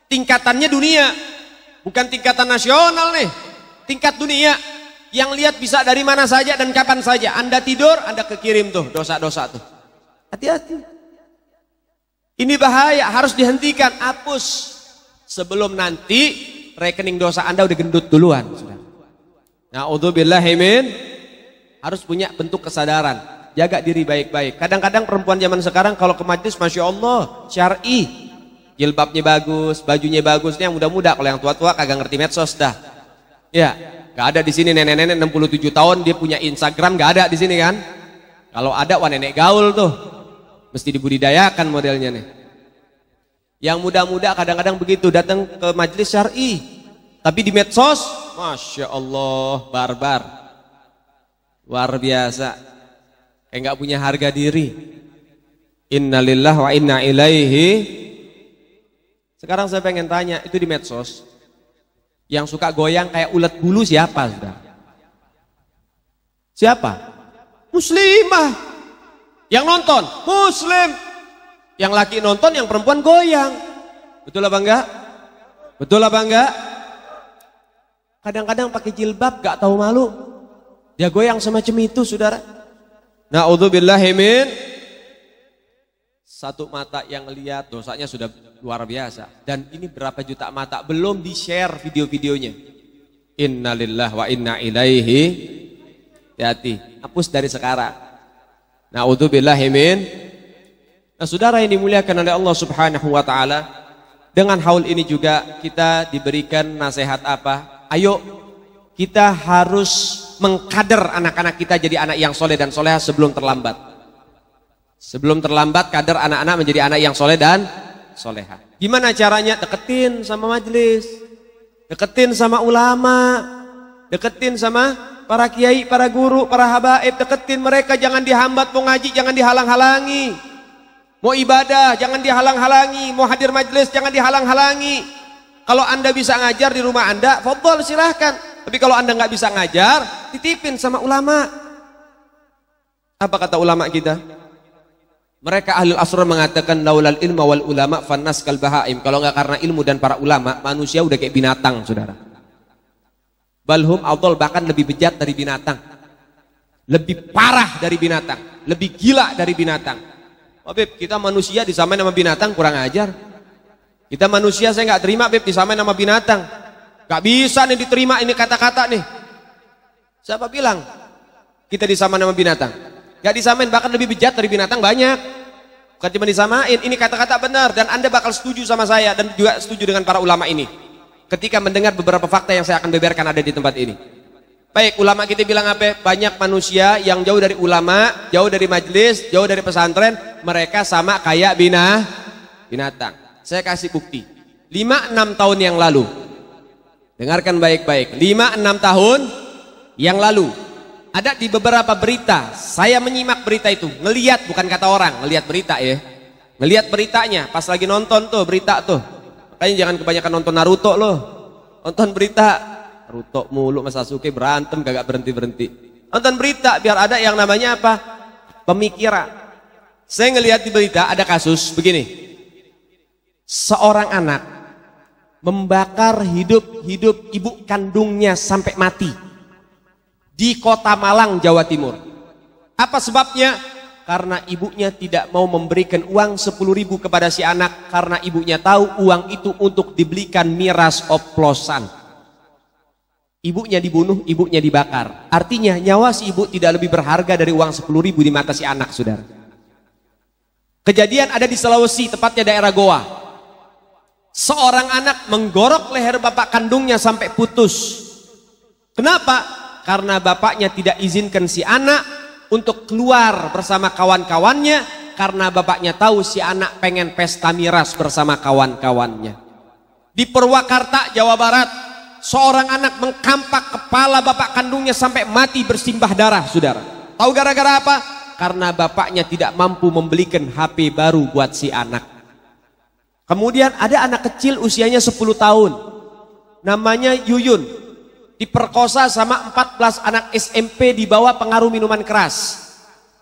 Tingkatannya dunia, bukan tingkatan nasional nih. Tingkat dunia. Yang lihat bisa dari mana saja dan kapan saja. Anda tidur, Anda kekirim tuh dosa-dosa tuh. Hati-hati. Ini bahaya, harus dihentikan, hapus sebelum nanti rekening dosa Anda udah gendut duluan. Na'udzubillahi min, harus punya bentuk kesadaran, jaga diri baik-baik. Kadang-kadang perempuan zaman sekarang kalau ke majlis, masya Allah, syar'i, jilbabnya bagus, bajunya bagus, yang muda-muda. Kalau yang tua-tua kagak ngerti medsos dah. Ya, gak ada di sini nenek-nenek 67 tahun dia punya Instagram, gak ada di sini kan? Kalau ada, wah nenek gaul tuh. Mesti dibudidayakan modelnya nih. Yang muda-muda kadang-kadang begitu, datang ke majelis syar'i, tapi di medsos, masya Allah, barbar, luar biasa, kayak nggak punya harga diri. Innalillahi wa inna ilaihi. Sekarang saya pengen tanya, itu di medsos, yang suka goyang kayak ulet bulu siapa, sudah? Siapa? Muslimah. Yang nonton muslim, yang laki nonton, yang perempuan goyang. Betul apa enggak? Betul apa enggak? Kadang-kadang pakai jilbab gak tahu malu, dia goyang semacam itu, saudara. Na'udzubillahi min. Satu mata yang lihat dosanya sudah luar biasa. Dan ini berapa juta mata belum di-share video-videonya. Innalillahi wa inna ilaihi. Hati-hati, hapus dari sekarang. Na'udzubillahi min. Nah, saudara yang dimuliakan oleh Allah Subhanahu wa taala, dengan haul ini juga kita diberikan nasihat apa? Ayo kita harus mengkader anak-anak kita jadi anak yang soleh dan soleha sebelum terlambat. Sebelum terlambat, kader anak-anak menjadi anak yang soleh dan soleha. Gimana caranya? Deketin sama majelis, deketin sama ulama, deketin sama para kiai, para guru, para habaib, deketin mereka, jangan dihambat. Mau ngaji jangan dihalang-halangi, mau ibadah jangan dihalang-halangi, mau hadir majelis jangan dihalang-halangi. Kalau Anda bisa ngajar di rumah Anda, fadhol silahkan. Tapi kalau Anda nggak bisa ngajar, titipin sama ulama. Apa kata ulama kita? Mereka ahlul asrar mengatakan laulal ilma wal ulama fannas kal bahaim. Kalau nggak karena ilmu dan para ulama, manusia udah kayak binatang, saudara. Balhum adol, bahkan lebih bejat dari binatang, lebih parah dari binatang, lebih gila dari binatang. Oh Beb, kita manusia disamain sama binatang, kurang ajar. Kita manusia, saya nggak terima Beb disamain sama binatang. Gak bisa nih diterima ini kata-kata nih. Siapa bilang kita disamain sama binatang? Gak disamain, bahkan lebih bejat dari binatang banyak. Bukan cuma disamain, ini kata-kata benar. Dan Anda bakal setuju sama saya dan juga setuju dengan para ulama ini ketika mendengar beberapa fakta yang saya akan beberkan ada di tempat ini. Baik, ulama kita bilang apa? Banyak manusia yang jauh dari ulama, jauh dari majelis, jauh dari pesantren, mereka sama kayak binatang. Saya kasih bukti. 5-6 tahun yang lalu, dengarkan baik-baik, 5-6 tahun yang lalu, ada di beberapa berita, saya menyimak berita itu, ngelihat, bukan kata orang, ngelihat berita ya, ngelihat beritanya, pas lagi nonton tuh berita tuh. Makanya jangan kebanyakan nonton Naruto loh, nonton berita Naruto mulu, Mas Sasuke berantem gak berhenti-berhenti. Nonton berita biar ada yang namanya apa? Pemikiran. Saya ngelihat di berita ada kasus begini. Seorang anak membakar hidup-hidup ibu kandungnya sampai mati di Kota Malang, Jawa Timur. Apa sebabnya? Karena ibunya tidak mau memberikan uang 10.000 kepada si anak, karena ibunya tahu uang itu untuk dibelikan miras oplosan. Ibunya dibunuh, ibunya dibakar. Artinya nyawa si ibu tidak lebih berharga dari uang 10.000 di mata si anak, saudara. Kejadian ada di Sulawesi, tepatnya daerah Goa. Seorang anak menggorok leher bapak kandungnya sampai putus. Kenapa? Karena bapaknya tidak izinkan si anak untuk keluar bersama kawan-kawannya, karena bapaknya tahu si anak pengen pesta miras bersama kawan-kawannya. Di Purwakarta, Jawa Barat, seorang anak mengkampak kepala bapak kandungnya sampai mati bersimbah darah, saudara. Tahu gara-gara apa? Karena bapaknya tidak mampu membelikan HP baru buat si anak. Kemudian ada anak kecil usianya 10 tahun, namanya Yuyun, diperkosa sama 14 anak SMP di bawah pengaruh minuman keras.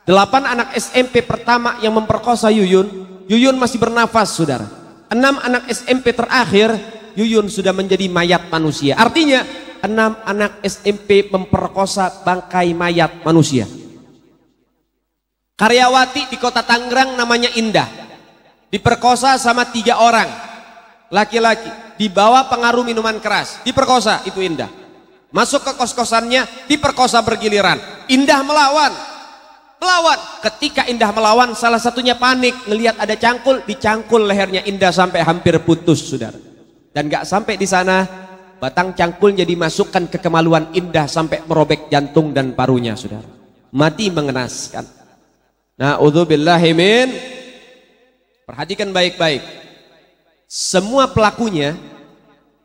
8 anak SMP pertama yang memperkosa Yuyun masih bernafas, saudara. 6 anak SMP terakhir, Yuyun sudah menjadi mayat manusia. Artinya 6 anak SMP memperkosa bangkai mayat manusia. Karyawati di kota Tangerang namanya Indah, diperkosa sama 3 orang laki-laki di bawah pengaruh minuman keras, diperkosa. Itu Indah masuk ke kos-kosannya, diperkosa bergiliran. Indah melawan. Ketika Indah melawan, salah satunya panik ngelihat ada cangkul, dicangkul lehernya Indah sampai hampir putus, saudara. Dan gak sampai di sana, batang cangkulnya dimasukkan ke kemaluan Indah sampai merobek jantung dan parunya, saudara. Mati mengenaskan. Na'udzubillahi min. Perhatikan baik-baik. Semua pelakunya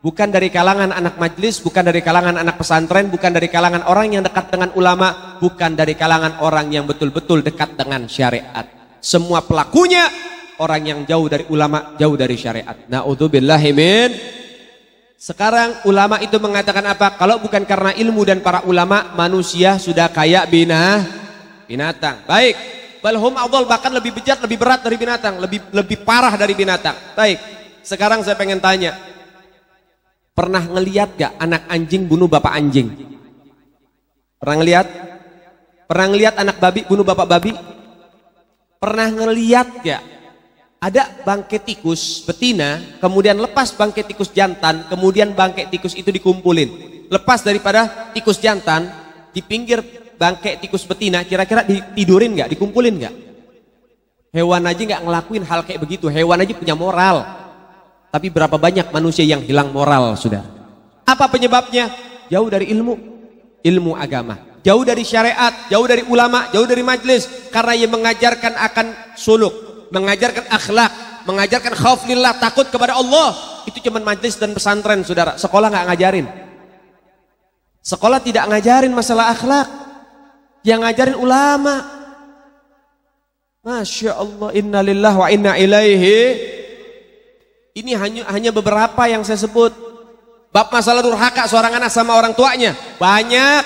bukan dari kalangan anak majelis, bukan dari kalangan anak pesantren, bukan dari kalangan orang yang dekat dengan ulama, bukan dari kalangan orang yang betul-betul dekat dengan syariat. Semua pelakunya orang yang jauh dari ulama, jauh dari syariat. Na'udzubillahi min. Sekarang ulama itu mengatakan apa? Kalau bukan karena ilmu dan para ulama, manusia sudah kayak binatang. Baik. Balhum adol, bahkan lebih bejat, lebih berat dari binatang, lebih parah dari binatang. Baik, sekarang saya pengen tanya, pernah ngelihat gak anak anjing bunuh bapak anjing? Pernah ngelihat? Pernah ngelihat anak babi bunuh bapak babi? Pernah ngelihat gak ada bangkai tikus betina, kemudian lepas bangkai tikus jantan, kemudian bangkai tikus itu dikumpulin, lepas daripada tikus jantan di pinggir bangkai tikus betina, kira-kira ditidurin nggak, dikumpulin nggak? Hewan aja nggak ngelakuin hal kayak begitu. Hewan aja punya moral. Tapi berapa banyak manusia yang hilang moral, sudah? Apa penyebabnya? Jauh dari ilmu agama, jauh dari syariat, jauh dari ulama, jauh dari majelis. Karena ia mengajarkan akan suluk, mengajarkan akhlak, mengajarkan khauf lillah, takut kepada Allah. Itu cuma majelis dan pesantren, saudara. Sekolah nggak ngajarin. Sekolah tidak ngajarin masalah akhlak. Yang ngajarin ulama. Masya Allah, inna lillahi wa inna ilaihi. Ini hanya beberapa yang saya sebut. Bab masalah durhaka seorang anak sama orang tuanya, banyak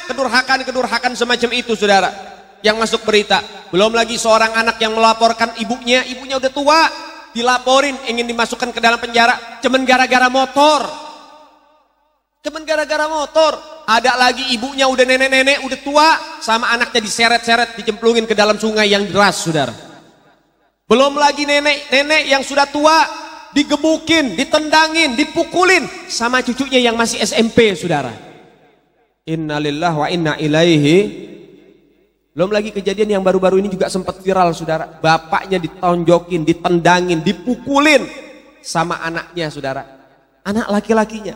kedurhakaan semacam itu, saudara, yang masuk berita. Belum lagi seorang anak yang melaporkan ibunya udah tua, dilaporin ingin dimasukkan ke dalam penjara cuman gara-gara motor. Ada lagi ibunya udah nenek-nenek, udah tua, sama anaknya diseret-seret, dicemplungin ke dalam sungai yang deras, saudara. Belum lagi nenek-nenek yang sudah tua, digebukin, ditendangin, dipukulin, sama cucunya yang masih SMP, saudara. Innalillahi wa inna ilaihi. Belum lagi kejadian yang baru-baru ini juga sempat viral, saudara. Bapaknya ditonjokin, ditendangin, dipukulin sama anaknya, saudara. Anak laki-lakinya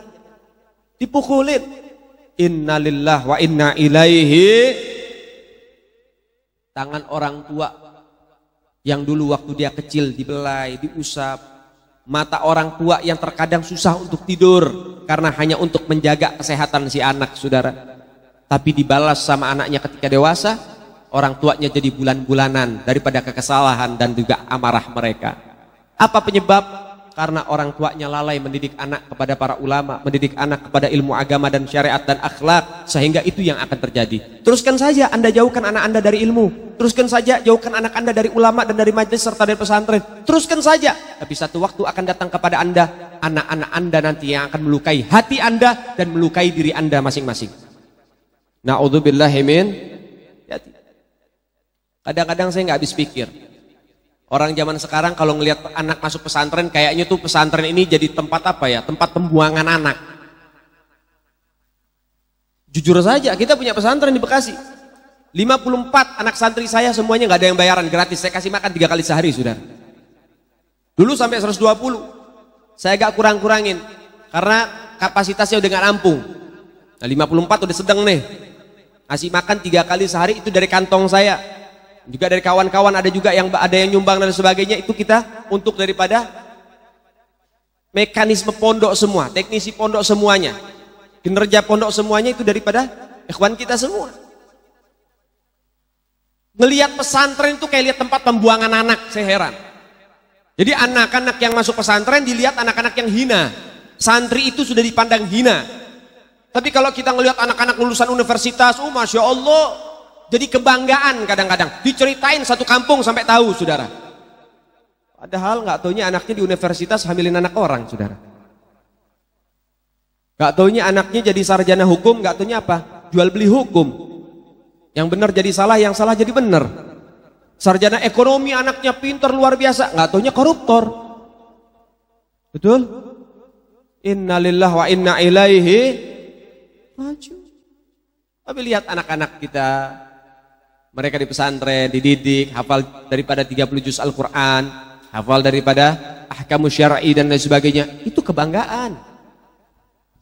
dipukulin. Innalillahi wa inna ilaihi. Tangan orang tua yang dulu waktu dia kecil dibelai, diusap. Mata orang tua yang terkadang susah untuk tidur karena hanya untuk menjaga kesehatan si anak, saudara. Tapi dibalas sama anaknya ketika dewasa, orang tuanya jadi bulan-bulanan daripada kesalahan dan juga amarah mereka. Apa penyebab? Karena orang tuanya lalai mendidik anak kepada para ulama, mendidik anak kepada ilmu agama dan syariat dan akhlak, sehingga itu yang akan terjadi. Teruskan saja Anda jauhkan anak Anda dari ilmu, teruskan saja jauhkan anak Anda dari ulama dan dari majelis serta dari pesantren, teruskan saja. Tapi satu waktu akan datang kepada Anda, anak-anak Anda nanti yang akan melukai hati Anda dan melukai diri Anda masing-masing. Na'udzubillahi min. Kadang-kadang saya nggak habis pikir. Orang zaman sekarang kalau ngelihat anak masuk pesantren, kayaknya tuh pesantren ini jadi tempat apa ya? Tempat pembuangan anak. Jujur saja, kita punya pesantren di Bekasi. 54 anak santri saya semuanya nggak ada yang bayaran, gratis. Saya kasih makan 3 kali sehari, saudara. Dulu sampai 120. Saya agak kurang-kurangin karena kapasitasnya udah nggak nampung. Nah 54 udah sedang nih. Ngasih makan 3 kali sehari itu dari kantong saya. Juga dari kawan-kawan ada juga yang nyumbang dan sebagainya, itu kita untuk daripada mekanisme pondok semua, teknisi pondok semuanya, kinerja pondok semuanya itu daripada ikhwan kita semua. Ngelihat pesantren itu kayak lihat tempat pembuangan anak, saya heran. Jadi anak-anak yang masuk pesantren dilihat anak-anak yang hina. Santri itu sudah dipandang hina. Tapi kalau kita ngelihat anak-anak lulusan universitas, Masya Allah, jadi kebanggaan kadang-kadang. Diceritain satu kampung sampai tahu, saudara. Padahal nggak taunya anaknya di universitas hamilin anak orang, saudara. Nggak taunya anaknya jadi sarjana hukum, nggak taunya apa? Jual beli hukum. Yang benar jadi salah, yang salah jadi benar. Sarjana ekonomi anaknya pintar luar biasa, nggak taunya koruptor. Betul? Innalillahi wa inna ilaihi raji'un. Tapi lihat anak-anak kita, mereka di pesantren, dididik, hafal daripada 30 juz Al-Quran, hafal daripada ahkamu syar'i dan lain sebagainya. Itu kebanggaan.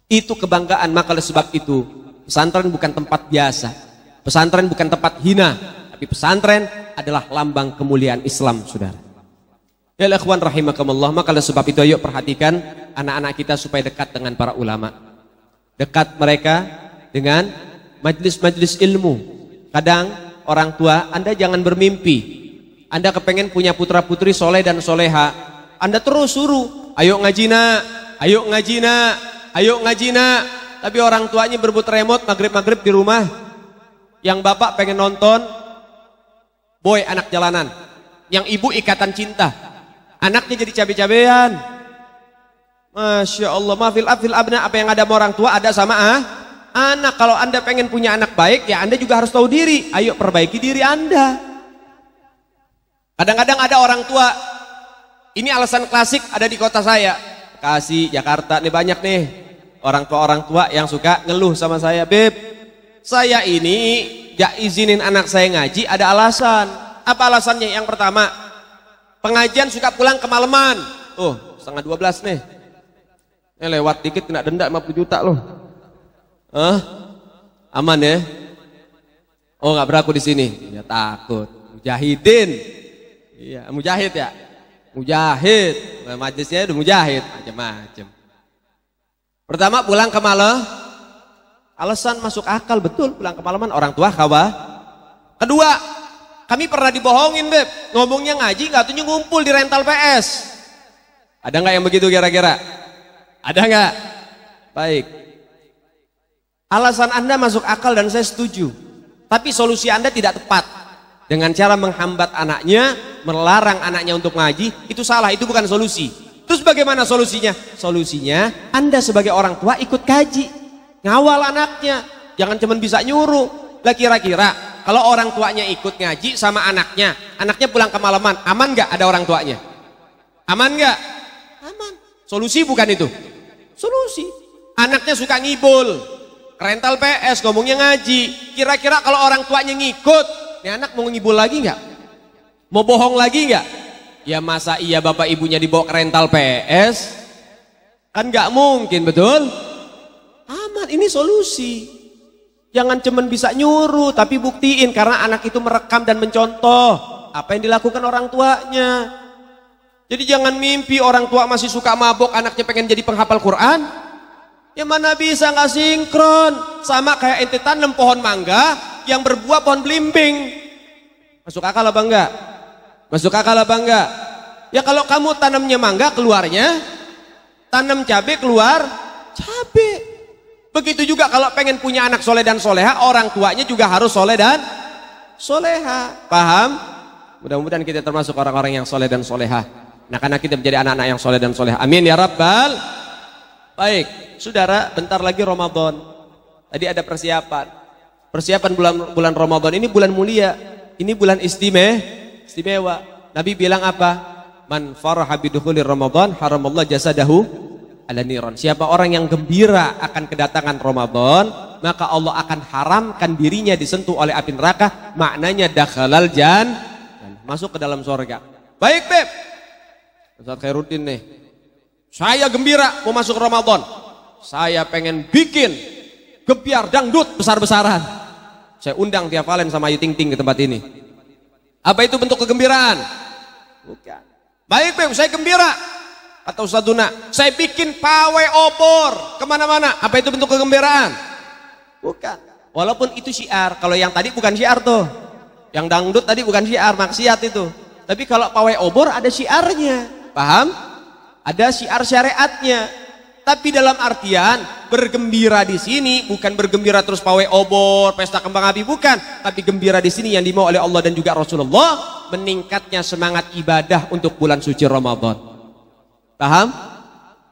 Itu kebanggaan. Maka oleh sebab itu, pesantren bukan tempat biasa. Pesantren bukan tempat hina. Tapi pesantren adalah lambang kemuliaan Islam, saudara. Ya ikhwan rahimakumullah. Maka oleh sebab itu, ayo perhatikan anak-anak kita supaya dekat dengan para ulama. Dekat mereka dengan majlis-majlis ilmu. Kadang orang tua, Anda jangan bermimpi. Anda kepengen punya putra-putri soleh dan soleha. Anda terus suruh, ayo ngaji nak, ayo ngaji nak, ayo ngaji nak. Tapi orang tuanya berebut remote maghrib-maghrib di rumah. Yang bapak pengen nonton Boy Anak Jalanan. Yang ibu Ikatan Cinta. Anaknya jadi cabe-cabean. Masya Allah, mafil abna, apa yang ada sama orang tua ada sama anak. Kalau Anda pengen punya anak baik, ya Anda juga harus tahu diri. Ayo perbaiki diri Anda. Kadang-kadang ada orang tua, ini alasan klasik ada di kota saya, Bekasi, Jakarta, nih banyak nih orang tua yang suka ngeluh sama saya, Beb, saya ini gak izinin anak saya ngaji, ada alasan. Apa alasannya? Yang pertama, pengajian suka pulang kemalaman. Tuh, 11:30 nih. Ini lewat dikit kena denda 50 juta loh. Aman ya? Oh nggak berlaku di sini. Ya takut. Mujahidin. Iya, mujahid ya. Mujahid. Majlisnya udah mujahid, macam-macam. Pertama pulang ke malam. Alasan masuk akal, betul pulang kemalaman, orang tua khawatir. Kedua, kami pernah dibohongin, Beb. Ngomongnya ngaji, nggak tuh ngumpul di rental PS. Ada nggak yang begitu kira-kira? Ada nggak? Baik. Alasan Anda masuk akal dan saya setuju. Tapi solusi Anda tidak tepat. Dengan cara menghambat anaknya, melarang anaknya untuk ngaji, itu salah, itu bukan solusi. Terus bagaimana solusinya? Solusinya Anda sebagai orang tua ikut kaji. Ngawal anaknya. Jangan cuma bisa nyuruh. Lah kira-kira kalau orang tuanya ikut ngaji sama anaknya pulang kemalaman, aman nggak ada orang tuanya? Aman nggak? Aman. Solusi bukan itu. Solusi. Anaknya suka ngibul, rental PS, ngomongnya ngaji. Kira-kira kalau orang tuanya ngikut, ini anak mau ngibul lagi nggak? Mau bohong lagi nggak? Ya masa iya bapak ibunya dibawa ke rental PS? Kan nggak mungkin, betul? Aman, ini solusi. Jangan cuman bisa nyuruh, tapi buktiin karena anak itu merekam dan mencontoh apa yang dilakukan orang tuanya. Jadi jangan mimpi orang tua masih suka mabok, anaknya pengen jadi penghafal Quran. Ya mana bisa nggak sinkron. Sama kayak ente tanam pohon mangga yang berbuah pohon belimbing. Masuk akal apa enggak? Masuk akal apa enggak? Ya kalau kamu tanamnya mangga, keluarnya tanam cabai, keluar cabai. Begitu juga kalau pengen punya anak soleh dan soleha, orang tuanya juga harus soleh dan soleha. Paham? Mudah-mudahan kita termasuk orang-orang yang soleh dan soleha. Nah, karena kita menjadi anak-anak yang soleh dan soleha. Amin ya Rabbal. Baik, saudara, bentar lagi Ramadan. Tadi ada persiapan. Persiapan bulan Ramadan ini bulan mulia. Ini bulan istimewa. Nabi bilang apa? Man faraha bidukhuli Ramadan haramallahu jasadahu ala niron. Siapa orang yang gembira akan kedatangan Ramadan, maka Allah akan haramkan dirinya disentuh oleh api neraka. Maknanya dakhalal masuk ke dalam surga. Baik, Beb. Ustaz Khairuddin nih, saya gembira mau masuk Ramadan. Saya pengen bikin gebiar dangdut besar-besaran. Saya undang Tia Valen sama Ayu Ting Ting ke tempat ini. Apa itu bentuk kegembiraan? Bukan. Baik, saya gembira. Atau Ustaz Duna, saya bikin pawai obor kemana-mana. Apa itu bentuk kegembiraan? Bukan. Walaupun itu syiar. Kalau yang tadi bukan syiar tuh. Yang dangdut tadi bukan syiar, maksiat itu. Tapi kalau pawai obor ada syiarnya. Paham? Ada syiar syariatnya. Tapi dalam artian bergembira di sini bukan bergembira terus pawai obor, pesta kembang api, bukan. Tapi gembira di sini yang dimau oleh Allah dan juga Rasulullah, meningkatnya semangat ibadah untuk bulan suci Ramadan. Paham?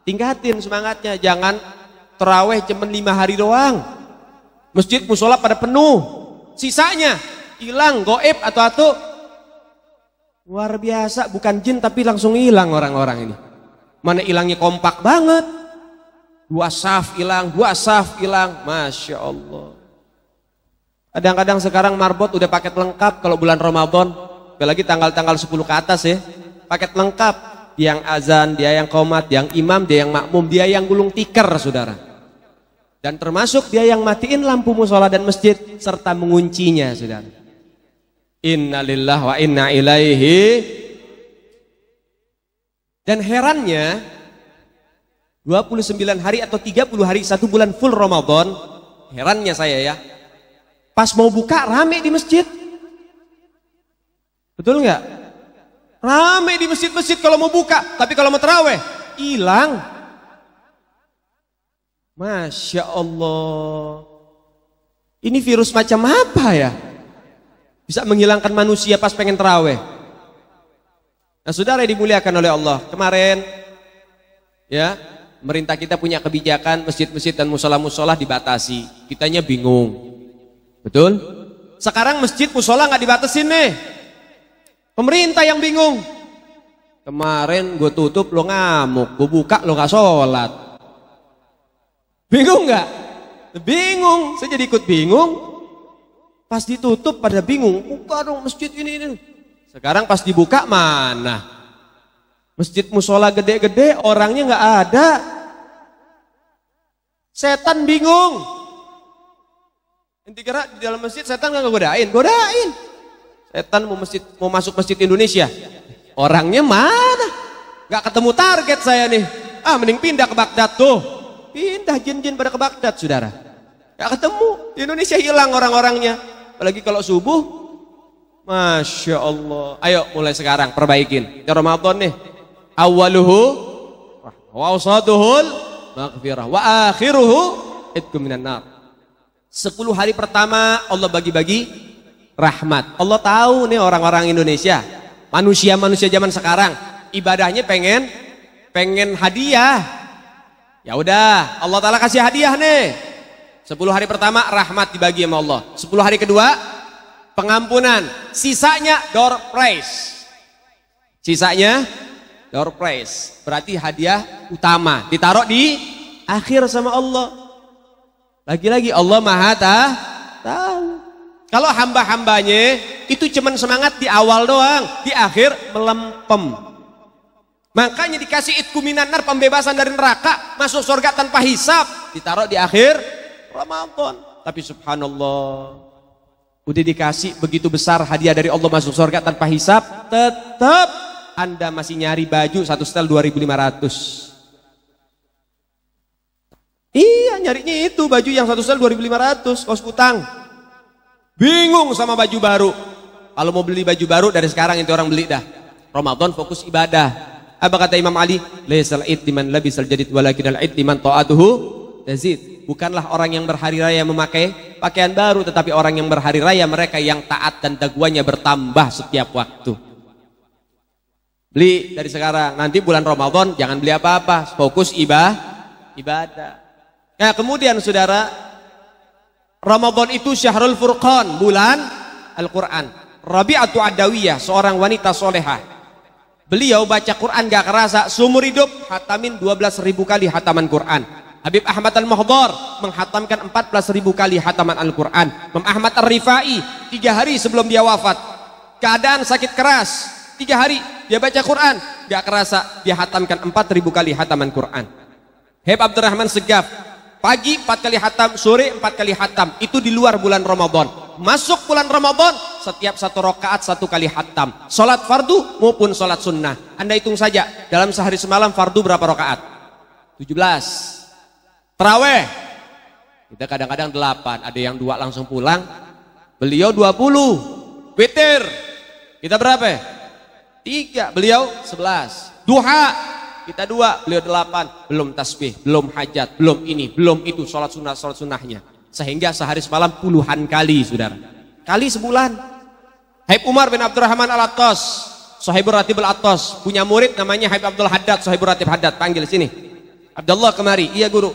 Tingkatin semangatnya, jangan terawih cuma 5 hari doang. Masjid musola pada penuh, sisanya hilang, goib atau luar biasa, bukan jin tapi langsung hilang orang-orang ini. Mana hilangnya kompak banget. 2 saf hilang, 2 saf hilang, Masya Allah. Kadang-kadang sekarang marbot udah paket lengkap kalau bulan Ramadan, apalagi tanggal-tanggal 10 ke atas ya, paket lengkap. Dia yang azan, dia yang qomat, yang imam, dia yang makmum, dia yang gulung tikar, saudara. Dan termasuk dia yang matiin lampu musola dan masjid serta menguncinya, saudara. Innalillah wa inna ilaihi. Dan herannya 29 hari atau 30 hari 1 bulan full Ramadan, herannya saya ya, pas mau buka rame di masjid. Betul nggak? Rame di masjid-masjid kalau mau buka, tapi kalau mau terawih hilang. Masya Allah, ini virus macam apa ya, bisa menghilangkan manusia pas pengen terawih. Nah saudara yang dimuliakan oleh Allah, kemarin ya pemerintah kita punya kebijakan masjid-masjid dan musola-musola dibatasi. Kitanya bingung. Betul? Sekarang masjid musola nggak dibatasin nih. Pemerintah yang bingung. Kemarin gue tutup lo ngamuk, gue buka lo nggak sholat. Bingung nggak? Bingung. Saya jadi ikut bingung. Pas ditutup pada bingung. Buka dong masjid ini. Sekarang pas dibuka mana? Masjid musola gede-gede orangnya nggak ada. Setan bingung. Inti kira di dalam masjid setan nggak godain? Godain. Setan mau masuk masjid Indonesia. Orangnya mana? Nggak ketemu target saya nih. Ah mending pindah ke Baghdad tuh. Pindah jin-jin pada ke Baghdad, saudara. Nggak ketemu. Di Indonesia hilang orang-orangnya. Apalagi kalau subuh. Masya Allah. Ayo mulai sekarang perbaikin. Ya Ramadan nih. Awaluhu wa awsaduhul maghfirah wa akhiruhu itqum minan nar. 10 hari pertama Allah bagi-bagi rahmat. Allah tahu nih orang-orang Indonesia, manusia-manusia zaman sekarang ibadahnya pengen hadiah. Ya udah, Allah Taala kasih hadiah nih. 10 hari pertama rahmat dibagi sama Allah. 10 hari kedua pengampunan, sisanya door prize. Sisanya door prize, berarti hadiah utama ditaruh di akhir sama Allah. Lagi-lagi Allah Maha tahu. Kalau hamba-hambanya itu cuman semangat di awal doang, di akhir melempem. Makanya dikasih itqum minan nar, pembebasan dari neraka, masuk surga tanpa hisab, ditaruh di akhir Ramadan. Tapi subhanallah, udah dikasih begitu besar hadiah dari Allah masuk surga tanpa hisab, tetap Anda masih nyari baju 1 setel 2.500. Iya, nyarinya itu baju yang 1 setel 2.500, kaos kutang. Bingung sama baju baru. Kalau mau beli baju baru dari sekarang itu orang beli dah. Ramadan fokus ibadah. Apa kata Imam Ali? Laisal id liman labisal jadid walakinal id liman ta'atuhu tazid. Bukanlah orang yang berhari raya memakai pakaian baru, tetapi orang yang berhari raya mereka yang taat dan takwanya bertambah setiap waktu. Beli dari sekarang, nanti bulan Ramadan jangan beli apa-apa, fokus ibadah. Nah kemudian saudara, Ramadan itu Syahrul Furqan, bulan Al-Quran. Rabi'atu Adawiyah, seorang wanita solehah. Beliau baca Quran gak kerasa, seumur hidup hatamin 12.000 kali hataman Quran. Habib Ahmad Al-Muhdar menghatamkan 14.000 kali hataman Al-Quran. Imam Ahmad Ar-Rifai 3 hari sebelum dia wafat, keadaan sakit keras, 3 hari dia baca Quran, gak kerasa dia hatamkan 4.000 kali hataman Quran. Habib Abdurrahman Segaf, pagi 4 kali hatam, sore 4 kali hatam. Itu di luar bulan Ramadan. Masuk bulan Ramadan, setiap 1 rakaat 1 kali hatam. Sholat fardu maupun sholat sunnah. Anda hitung saja, dalam sehari semalam fardu berapa rakaat? 17. Taraweh, kita kadang-kadang 8, ada yang 2 langsung pulang. Beliau 20. Witir, kita berapa? 3, beliau 11. Duha, kita 2, beliau 8. Belum tasbih, belum hajat, belum ini, belum itu, sholat sunnahnya. Sehingga sehari semalam puluhan kali, saudara. Kali sebulan. Habib Umar bin Abdurrahman Al-Attas, Sahibur Ratib Al-Attas, punya murid namanya Habib Abdul Haddad, Sahibur Ratib Haddad. Panggil sini. Abdullah kemari. Iya guru.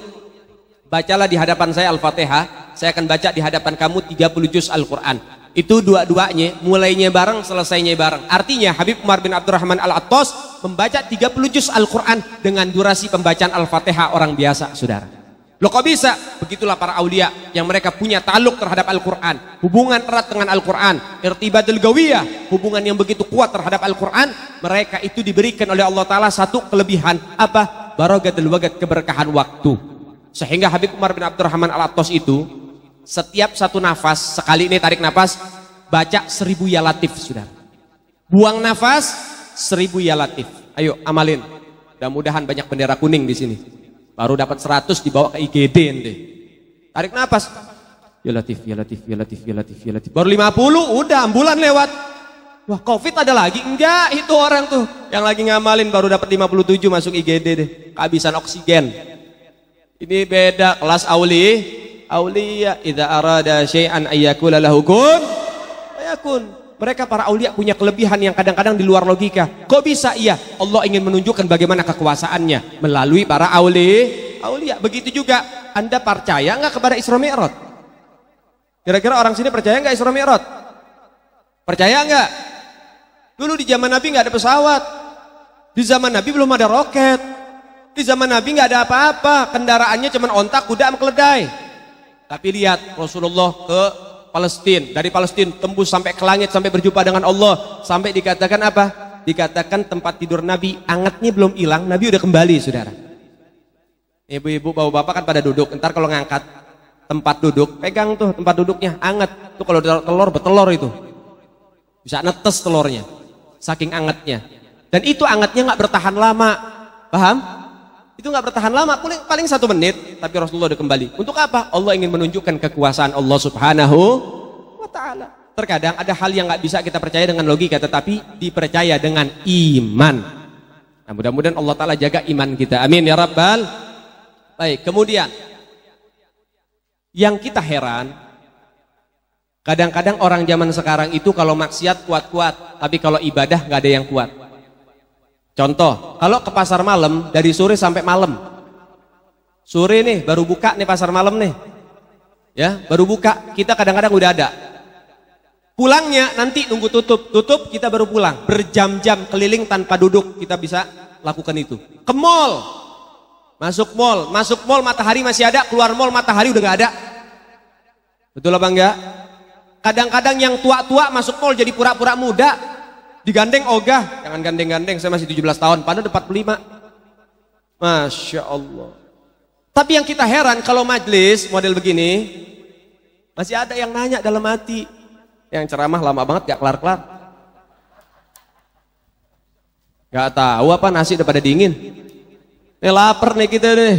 Bacalah di hadapan saya Al-Fatihah. Saya akan baca di hadapan kamu 30 juz Al-Quran. Itu dua-duanya, mulainya bareng, selesainya bareng. Artinya Habib Umar bin Abdurrahman Al-Attas membaca 30 juz Al-Quran dengan durasi pembacaan Al-Fatihah orang biasa, saudara. Loh kok bisa? Begitulah para aulia yang mereka punya taluk terhadap Al-Quran, hubungan erat dengan Al-Quran, irtibatul gawiyah, hubungan yang begitu kuat terhadap Al-Quran. Mereka itu diberikan oleh Allah Ta'ala satu kelebihan, apa? Barakatul waqt, keberkahan waktu. Sehingga Habib Umar bin Abdurrahman Al-Attas itu setiap 1 nafas, sekali ini tarik nafas, baca 1000 ya latif, saudara. Buang nafas 1000 ya latif. Ayo amalin. Mudah-mudahan banyak bendera kuning di sini. Baru dapat 100 dibawa ke IGD ente. Tarik nafas. Ya latif, ya latif, ya latif, ya latif, ya latif. Baru 50 udah ambulan lewat. Wah, Covid ada lagi? Enggak, itu orang tuh yang lagi ngamalin baru dapat 57 masuk IGD deh. Kehabisan oksigen. Ini beda kelas auliya. Idza arada syai'an ayyakula lahu kun fayakun. Mereka para aulia punya kelebihan yang kadang-kadang di luar logika. Kok bisa? Iya, Allah ingin menunjukkan bagaimana kekuasaannya melalui para aulia. Begitu juga, Anda percaya nggak kepada Isra Mi'raj? Kira-kira orang sini percaya nggak Isra Mi'raj? Percaya nggak? Dulu di zaman Nabi nggak ada pesawat, di zaman Nabi belum ada roket, di zaman Nabi nggak ada apa-apa, kendaraannya cuma onta, kuda, sama keledai. Tapi lihat Rasulullah ke Palestina, dari Palestina tembus sampai ke langit, sampai berjumpa dengan Allah, sampai dikatakan apa? Dikatakan tempat tidur Nabi angetnya belum hilang, Nabi udah kembali, saudara. Ibu-ibu, bapak-bapak kan pada duduk, ntar kalau ngangkat tempat duduk, pegang tuh tempat duduknya, anget. Tuh kalau telur betelor itu bisa netes telurnya, saking angetnya. Dan itu angetnya nggak bertahan lama, paham? Itu nggak bertahan lama, paling 1 menit, tapi Rasulullah udah kembali. Untuk apa? Allah ingin menunjukkan kekuasaan Allah Subhanahu wa Ta'ala. Terkadang ada hal yang nggak bisa kita percaya dengan logika, tetapi dipercaya dengan iman. Nah, mudah-mudahan Allah Ta'ala jaga iman kita. Amin ya Rabbal. Baik, kemudian yang kita heran, kadang-kadang orang zaman sekarang itu kalau maksiat kuat-kuat, tapi kalau ibadah nggak ada yang kuat. Contoh, kalau ke pasar malam dari sore sampai malam, sore nih baru buka nih pasar malam nih, ya baru buka, kita kadang-kadang udah ada. Pulangnya nanti nunggu tutup kita baru pulang, berjam-jam keliling tanpa duduk, kita bisa lakukan itu. Ke mall, masuk mall matahari masih ada, keluar mall matahari udah nggak ada. Betul apa enggak? Kadang-kadang yang tua-tua masuk mall jadi pura-pura muda. Digandeng ogah, jangan gandeng-gandeng, saya masih 17 tahun, padahal 45. Masya Allah. Tapi yang kita heran kalau majelis model begini, masih ada yang nanya dalam hati, yang ceramah lama banget gak kelar-kelar. Gak tahu apa nasi udah pada dingin. Lapar nih kita deh.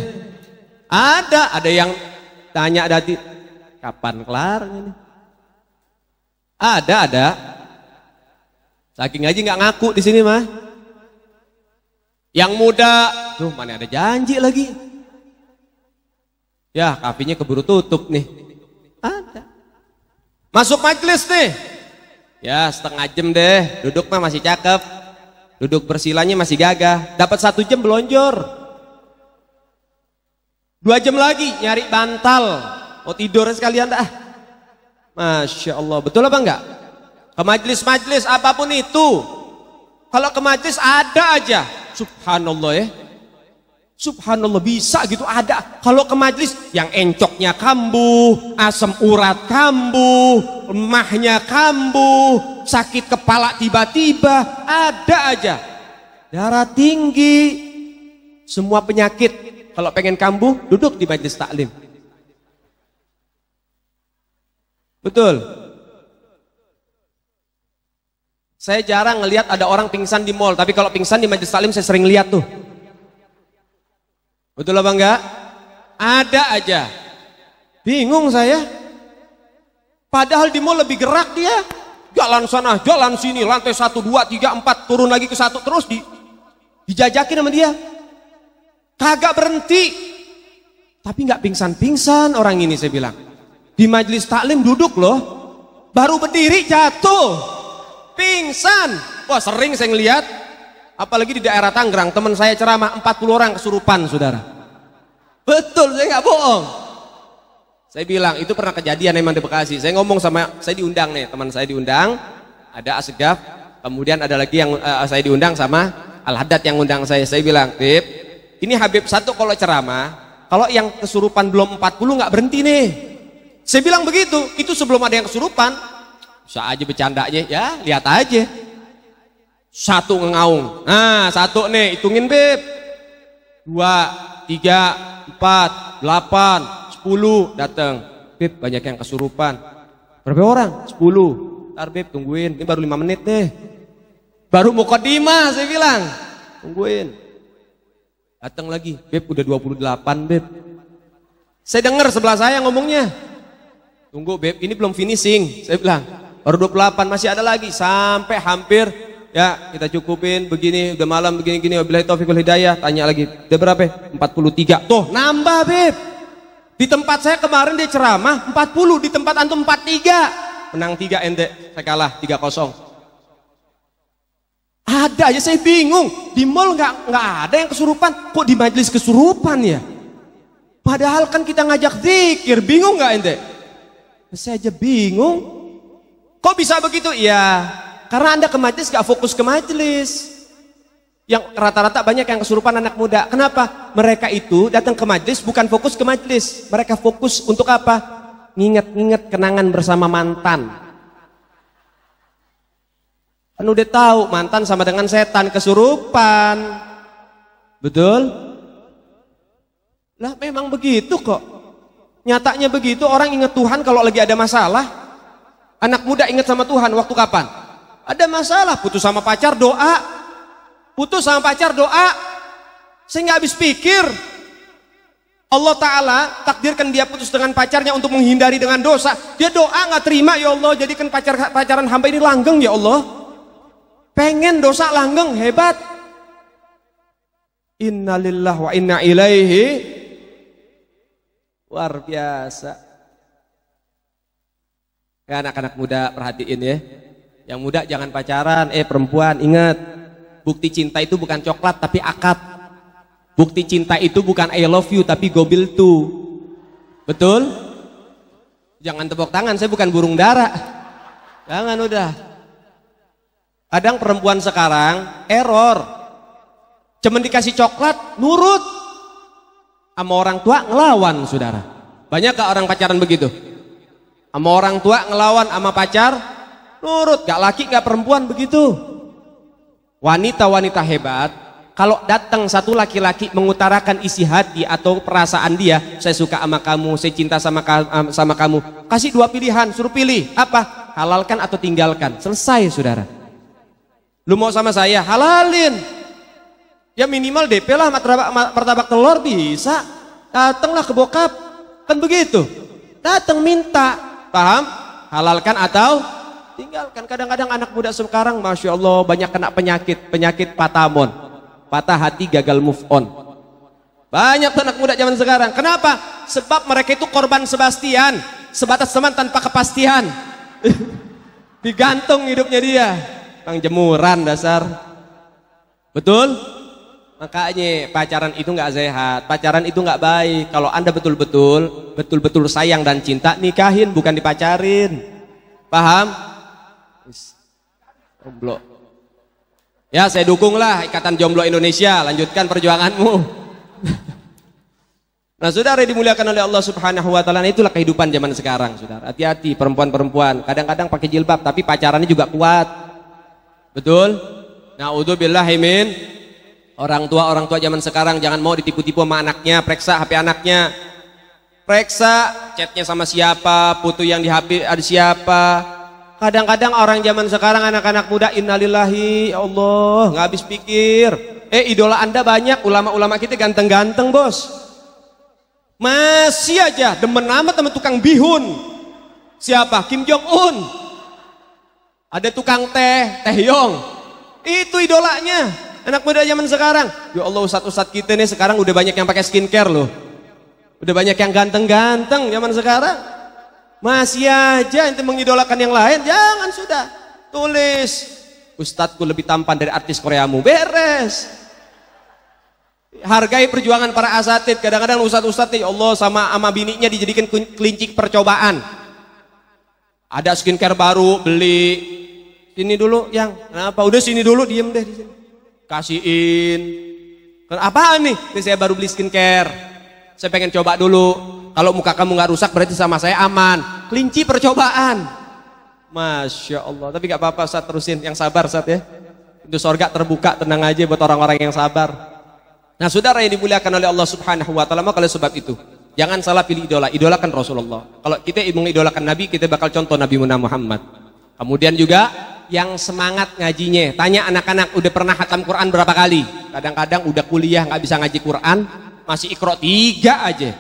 Ada yang tanya hati, kapan kelar ini? Ada. Saking aja nggak ngaku di sini mah. Yang muda, tuh mana ada janji lagi. Ya kafenya keburu tutup nih. Ada. Masuk majelis nih. Ya 1/2 jam deh. Duduk mah masih cakep. Duduk bersilanya masih gagah. Dapat 1 jam belonjor. 2 jam lagi nyari bantal. Mau tidur sekalian dah. Masya Allah. Betul apa enggak? Ke majelis-majelis apapun itu, kalau ke majelis ada aja, subhanallah ya, subhanallah bisa gitu ada. Kalau ke majelis yang encoknya kambuh, asam urat kambuh, lemahnya kambuh, sakit kepala tiba-tiba, ada aja. darah tinggi, semua penyakit. Kalau pengen kambuh, duduk di majelis taklim. Betul. Saya jarang ngelihat ada orang pingsan di mall, tapi kalau pingsan di majelis taklim saya sering lihat tuh. Betul apa enggak? Ada aja. Bingung saya. Padahal di mall lebih gerak dia. Jalan sana, jalan sini, lantai 1, 2, 3, 4, turun lagi ke 1, terus dijajakin sama dia. Kagak berhenti. Tapi nggak pingsan-pingsan orang ini, saya bilang. Di majelis taklim duduk loh. Baru berdiri jatuh. Pingsan. Wah, sering saya ngeliat. Apalagi di daerah Tangerang, teman saya ceramah 40 orang kesurupan, saudara. Betul, saya nggak bohong. Saya bilang itu pernah kejadian memang di Bekasi. Saya ngomong sama, saya diundang nih, teman saya diundang, ada Asgaf, kemudian ada lagi yang saya diundang sama Al-Haddad yang undang saya. Saya bilang, Bib, ini Habib satu kalau ceramah, kalau yang kesurupan belum 40 nggak berhenti nih. Saya bilang begitu, itu sebelum ada yang kesurupan. Bisa aja bercandanya, ya lihat aja. Satu ngengaung, nah satu nih, hitungin Bib. 2, 3, 4, 8, 10 datang. Beb, banyak yang kesurupan. Berapa orang? 10. Ntar Beb, tungguin. Ini baru 5 menit nih. Baru mukadimah, saya bilang. Tungguin. Datang lagi. Beb, udah 28, Beb. Saya dengar sebelah saya ngomongnya. Tunggu, Beb, ini belum finishing. Saya bilang, baru 28, masih ada lagi. Sampai hampir, ya kita cukupin begini, udah malam begini-gini. Wabillahi taufiq wal hidayah. Tanya lagi, udah berapa? 43. Tuh, nambah, Beb. Di tempat saya kemarin dia ceramah 40, di tempat antum 43. Menang 3 ente, saya kalah 3-0. Ada aja, saya bingung. Di mall nggak ada yang kesurupan, kok di majelis kesurupan ya? Padahal kan kita ngajak zikir, bingung nggak ente? Saya aja bingung. Kok bisa begitu? Ya, karena Anda ke majelis nggak fokus ke majelis. Yang rata-rata banyak yang kesurupan anak muda. Kenapa? Mereka itu datang ke majelis bukan fokus ke majelis. Mereka fokus untuk apa? Nginget-nginget kenangan bersama mantan. Kan udah tahu mantan sama dengan setan, kesurupan. Betul? Lah memang begitu kok. Nyatanya begitu, orang ingat Tuhan kalau lagi ada masalah. Anak muda ingat sama Tuhan waktu kapan? Ada masalah, putus sama pacar, doa. Putus sama pacar, doa. Saya nggak habis pikir. Allah Ta'ala takdirkan dia putus dengan pacarnya untuk menghindari dengan dosa. Dia doa nggak terima, ya Allah, jadikan pacaran hamba ini langgeng, ya Allah. Pengen dosa langgeng, hebat. Innalillahi wa inna ilaihi. Luar biasa. Ya anak-anak muda perhatiin ya. Yang muda jangan pacaran, perempuan ingat. Bukti cinta itu bukan coklat tapi akad. Bukti cinta itu bukan I love you tapi gobil tuh. Betul? Jangan tepuk tangan, saya bukan burung dara. Jangan udah. Kadang perempuan sekarang error. Cuman dikasih coklat nurut. Sama orang tua ngelawan, saudara. Banyak gak orang pacaran begitu? Sama orang tua ngelawan, sama pacar nurut. Gak laki gak perempuan begitu. Wanita-wanita hebat, kalau datang satu laki-laki mengutarakan isi hati atau perasaan dia, saya suka sama kamu, saya cinta sama kamu, kasih 2 pilihan, suruh pilih, apa? Halalkan atau tinggalkan, selesai saudara. Lu mau sama saya, halalin. Ya minimal DP lah, martabak telur bisa. Datanglah ke bokap, kan begitu. Datang minta, paham? Halalkan atau tinggalkan. Kadang-kadang anak muda sekarang Masya Allah banyak kena penyakit patamon, patah hati, gagal move on. Banyak anak muda zaman sekarang. Kenapa? Sebab mereka itu korban Sebastian, sebatas teman tanpa kepastian. Digantung hidupnya dia. Bang jemuran dasar. Betul? Makanya pacaran itu nggak sehat, pacaran itu nggak baik. Kalau Anda betul-betul sayang dan cinta, nikahin bukan dipacarin. Paham? Jomblo. Ya saya dukunglah Ikatan Jomblo Indonesia, lanjutkan perjuanganmu. Nah saudara dimuliakan oleh Allah Subhanahu wa ta'ala, itulah kehidupan zaman sekarang saudara. Hati-hati perempuan-perempuan, kadang-kadang pakai jilbab tapi pacarannya juga kuat. Betul? Na'udzubillahi min Orang tua zaman sekarang jangan mau ditipu-tipu sama anaknya, periksa HP anaknya. Periksa chatnya sama siapa, foto yang di HP ada siapa. Kadang-kadang orang zaman sekarang anak-anak muda innalillahi ya Allah, nggak habis pikir. Idola Anda banyak, ulama-ulama kita ganteng-ganteng, Bos. Masih aja demen amat sama tukang bihun. Siapa? Kim Jong Un. Ada tukang teh Yong. Itu idolanya. Anak muda zaman sekarang, ya Allah, ustadz kita nih sekarang udah banyak yang pakai skincare loh. Udah banyak yang ganteng-ganteng zaman sekarang. Masih aja ente mengidolakan yang lain, jangan sudah. Tulis, ustadzku lebih tampan dari artis Koreamu, beres. Hargai perjuangan para asatid. Kadang-kadang ustadz nih, Allah sama bininya dijadikan kelinci percobaan. Ada skincare baru, beli. Sini dulu yang, kenapa? Udah sini dulu, diem deh di sini. Kasihin. Apaan nih? Ini saya baru beli skincare. Saya pengen coba dulu. Kalau muka kamu nggak rusak berarti sama saya aman. Kelinci percobaan. Masya Allah. Tapi gak apa-apa, Ustaz, terusin. Yang sabar, Ustaz, ya. Pintu sorga terbuka, tenang aja buat orang-orang yang sabar. Nah, saudara yang dimuliakan oleh Allah Subhanahu wa Ta'ala, maka oleh sebab itu jangan salah pilih idola. Idolakan Rasulullah. Kalau kita mengidolakan Nabi, kita bakal contoh Nabi Muhammad. Kemudian juga yang semangat ngajinya, tanya anak-anak udah pernah khatam Quran berapa kali. Kadang-kadang udah kuliah nggak bisa ngaji Quran, masih Iqra 3 aja.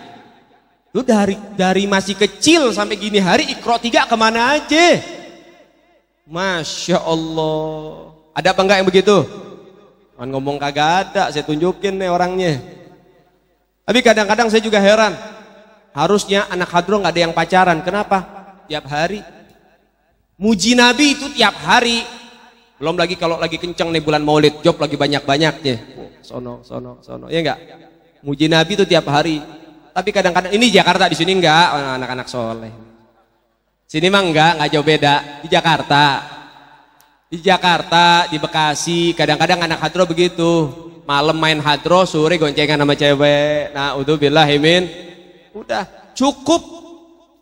Lu dari masih kecil sampai gini hari Iqra 3 kemana aja? Masya Allah. Ada apa enggak yang begitu? Jangan ngomong kagak ada, saya tunjukin nih orangnya. Tapi kadang-kadang saya juga heran, harusnya anak hadroh nggak ada yang pacaran. Kenapa? Tiap hari muji Nabi itu tiap hari. Belum lagi kalau lagi kenceng nih bulan Maulid, job lagi banyak-banyaknya. Sono. Ya enggak? Muji Nabi itu tiap hari. Tapi kadang-kadang ini Jakarta, di sini enggak, anak-anak soleh. Sini mah enggak jauh beda. Di Jakarta, di Bekasi, kadang-kadang anak hadroh begitu. Malam main hadroh, sore goncengan sama cewek. Nah, udzubillahimin. Udah, cukup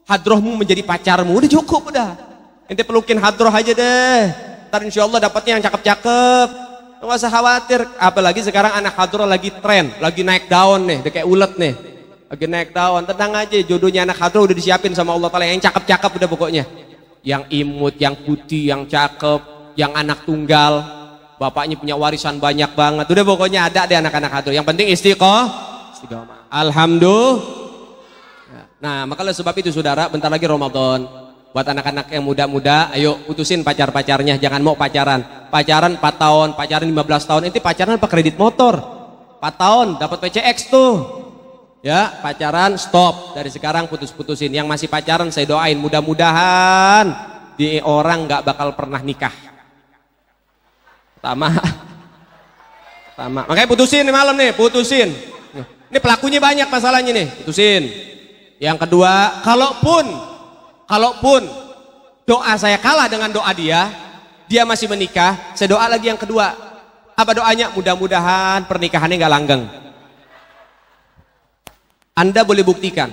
hadrohmu menjadi pacarmu, udah cukup udah. Ente pelukin hadroh aja deh. Ntar insya Allah dapatnya yang cakep-cakep. Nggak usah khawatir. Apalagi sekarang anak hadroh lagi tren, lagi naik daun nih, udah kayak ulet nih. Lagi naik daun, tenang aja. Jodohnya anak hadroh udah disiapin sama Allah Ta'ala. Yang cakep-cakep udah pokoknya. Yang imut, yang putih, yang cakep, yang anak tunggal. Bapaknya punya warisan banyak banget. Udah pokoknya ada deh anak-anak hadroh. Yang penting istiqomah. Alhamdulillah. Nah, maka sebab itu saudara, bentar lagi Ramadan. Buat anak-anak yang muda-muda, ayo putusin pacar-pacarnya, jangan mau pacaran. Pacaran 4 tahun, pacaran 15 tahun, nanti pacaran apa kredit motor. 4 tahun dapat PCX tuh. Ya, pacaran stop. Dari sekarang putus-putusin. Yang masih pacaran saya doain mudah-mudahan di orang nggak bakal pernah nikah. Pertama. Makanya putusin nih malam nih, putusin. Ini pelakunya banyak masalahnya nih, putusin. Yang kedua, kalaupun doa saya kalah dengan doa dia masih menikah, saya doa lagi yang kedua. Apa doanya? Mudah-mudahan pernikahannya nggak langgeng. Anda boleh buktikan,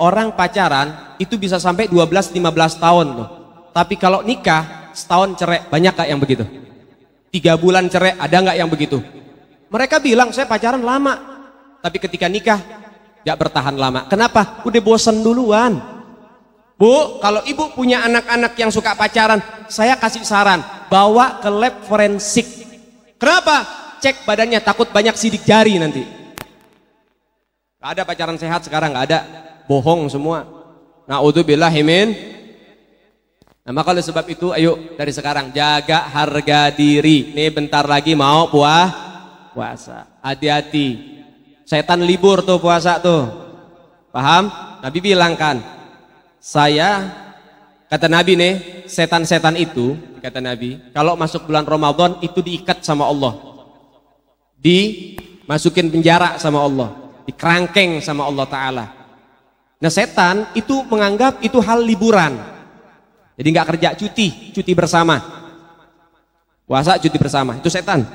orang pacaran itu bisa sampai 12-15 tahun loh. Tapi kalau nikah, setahun cerai, banyak gak yang begitu? 3 bulan cerai, ada nggak yang begitu? Mereka bilang, saya pacaran lama. Tapi ketika nikah, gak bertahan lama. Kenapa? Udah bosen duluan. Bu, kalau ibu punya anak-anak yang suka pacaran, saya kasih saran, bawa ke lab forensik. Kenapa? Cek badannya, takut banyak sidik jari nanti. Gak ada pacaran sehat sekarang, gak ada. Bohong semua. Na'udzubillahimin. Nah, maka oleh sebab itu, ayo dari sekarang jaga harga diri. Nih bentar lagi mau puasa. Hati-hati. Setan libur tuh puasa tuh. Paham? Nabi bilang kan, kata Nabi nih, setan-setan itu, kata Nabi, kalau masuk bulan Ramadan itu diikat sama Allah. Dimasukin penjara sama Allah. Dikerangkeng sama Allah Ta'ala. Nah, setan itu menganggap itu hal liburan. Jadi nggak kerja, cuti bersama. Puasa cuti bersama, itu setan.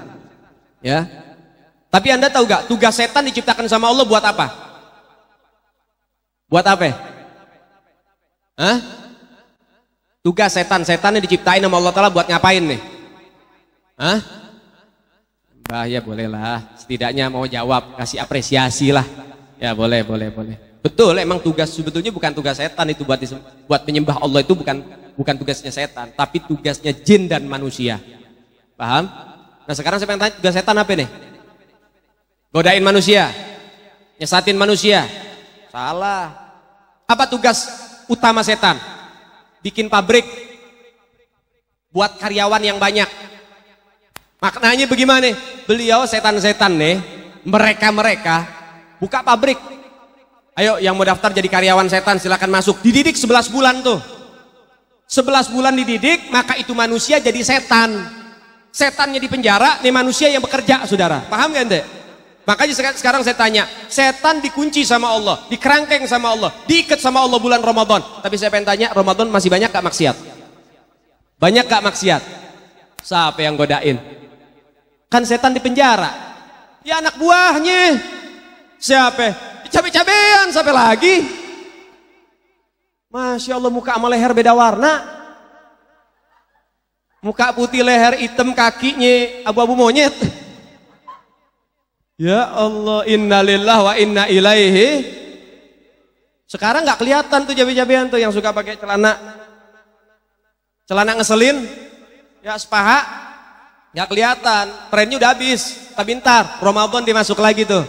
Ya. Tapi Anda tahu gak, tugas setan diciptakan sama Allah buat apa? Buat apa? Hah? Tugas setan yang diciptain sama Allah Ta'ala buat ngapain nih? Hah? Ya bolehlah. Setidaknya mau jawab, kasih apresiasi lah. Ya boleh. Betul, emang tugas sebetulnya bukan tugas setan itu buat menyembah Allah itu bukan tugasnya setan, tapi tugasnya jin dan manusia. Paham? Nah sekarang saya pengen tanya, tugas setan apa nih? Godain manusia, nyesatin manusia. Salah. Apa tugas utama setan? Bikin pabrik, buat karyawan yang banyak. Maknanya bagaimana? Beliau setan-setan nih, mereka buka pabrik. Ayo yang mau daftar jadi karyawan setan silakan masuk. Dididik 11 bulan tuh. 11 bulan dididik, maka itu manusia jadi setan. Setannya di penjara, nih manusia yang bekerja, saudara. Paham gak ente? Makanya sekarang saya tanya, setan dikunci sama Allah, dikerangkeng sama Allah, diikat sama Allah bulan Ramadan. Tapi saya pengen tanya, Ramadan masih banyak gak maksiat? Banyak gak maksiat? Siapa yang godain? Kan setan di penjara. Ya anak buahnya. Siapa? Cabe-cabean sampai lagi. Masya Allah, muka sama leher beda warna. Muka putih, leher hitam, kakinya abu-abu monyet. Ya Allah, innalillah wa inna ilaihi. Sekarang nggak kelihatan tuh cabe-cabean tuh yang suka pakai celana ngeselin, ya sepaha. Nggak kelihatan, trennya udah habis. Tapi ntar Ramadan dimasuk lagi tuh.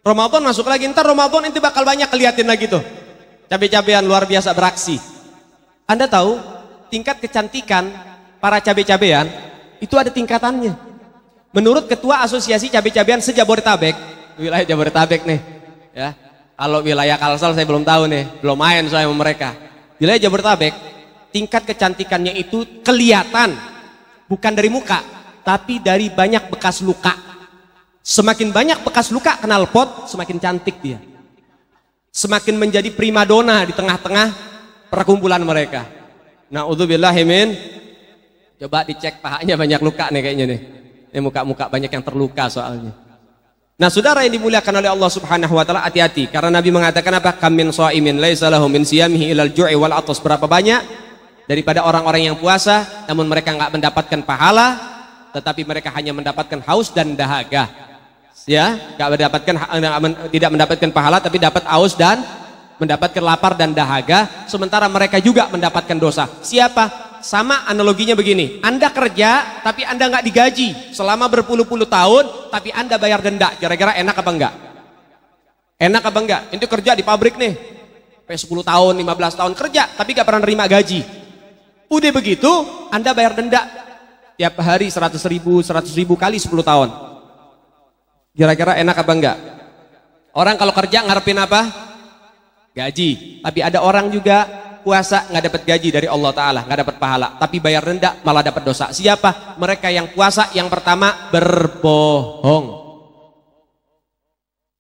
Ramadan masuk lagi, ntar Ramadan itu bakal banyak kelihatin lagi tuh. Cabe-cabean luar biasa beraksi. Anda tahu tingkat kecantikan para cabe-cabean itu ada tingkatannya. Menurut Ketua Asosiasi Cabe-cabean se-Jabodetabek, wilayah Jabodetabek nih, ya. Kalau wilayah Kalsel saya belum tahu nih, belum main saya sama mereka. Wilayah Jabodetabek, tingkat kecantikannya itu kelihatan. Bukan dari muka, tapi dari banyak bekas luka. Semakin banyak bekas luka knalpot, semakin cantik dia. Semakin menjadi primadona di tengah-tengah perkumpulan mereka. Na'udzubillahi min. Coba dicek pahanya banyak luka nih kayaknya nih. Ini muka-muka banyak yang terluka soalnya. Nah saudara yang dimuliakan oleh Allah subhanahu wa ta'ala, hati-hati. Karena Nabi mengatakan apa? Kam min sha'imin laisa lahu min siyamihi ilal ju'i wal atas. Berapa banyak daripada orang-orang yang puasa namun mereka nggak mendapatkan pahala, tetapi mereka hanya mendapatkan haus dan dahaga, ya, tidak mendapatkan pahala tapi dapat haus dan mendapatkan lapar dan dahaga, sementara mereka juga mendapatkan dosa. Siapa? Sama analoginya begini, Anda kerja tapi Anda nggak digaji selama berpuluh-puluh tahun, tapi Anda bayar denda. Kira-kira enak apa enggak? Enak apa enggak? Itu kerja di pabrik nih sampai 10 tahun 15 tahun kerja tapi gak pernah nerima gaji. Udah begitu, Anda bayar denda tiap hari 100 ribu kali 10 tahun. Kira-kira enak apa enggak? Orang kalau kerja ngarepin apa? Gaji. Tapi ada orang juga puasa nggak dapat gaji dari Allah Ta'ala, nggak dapat pahala. Tapi bayar denda malah dapat dosa. Siapa? Mereka yang puasa yang pertama berbohong.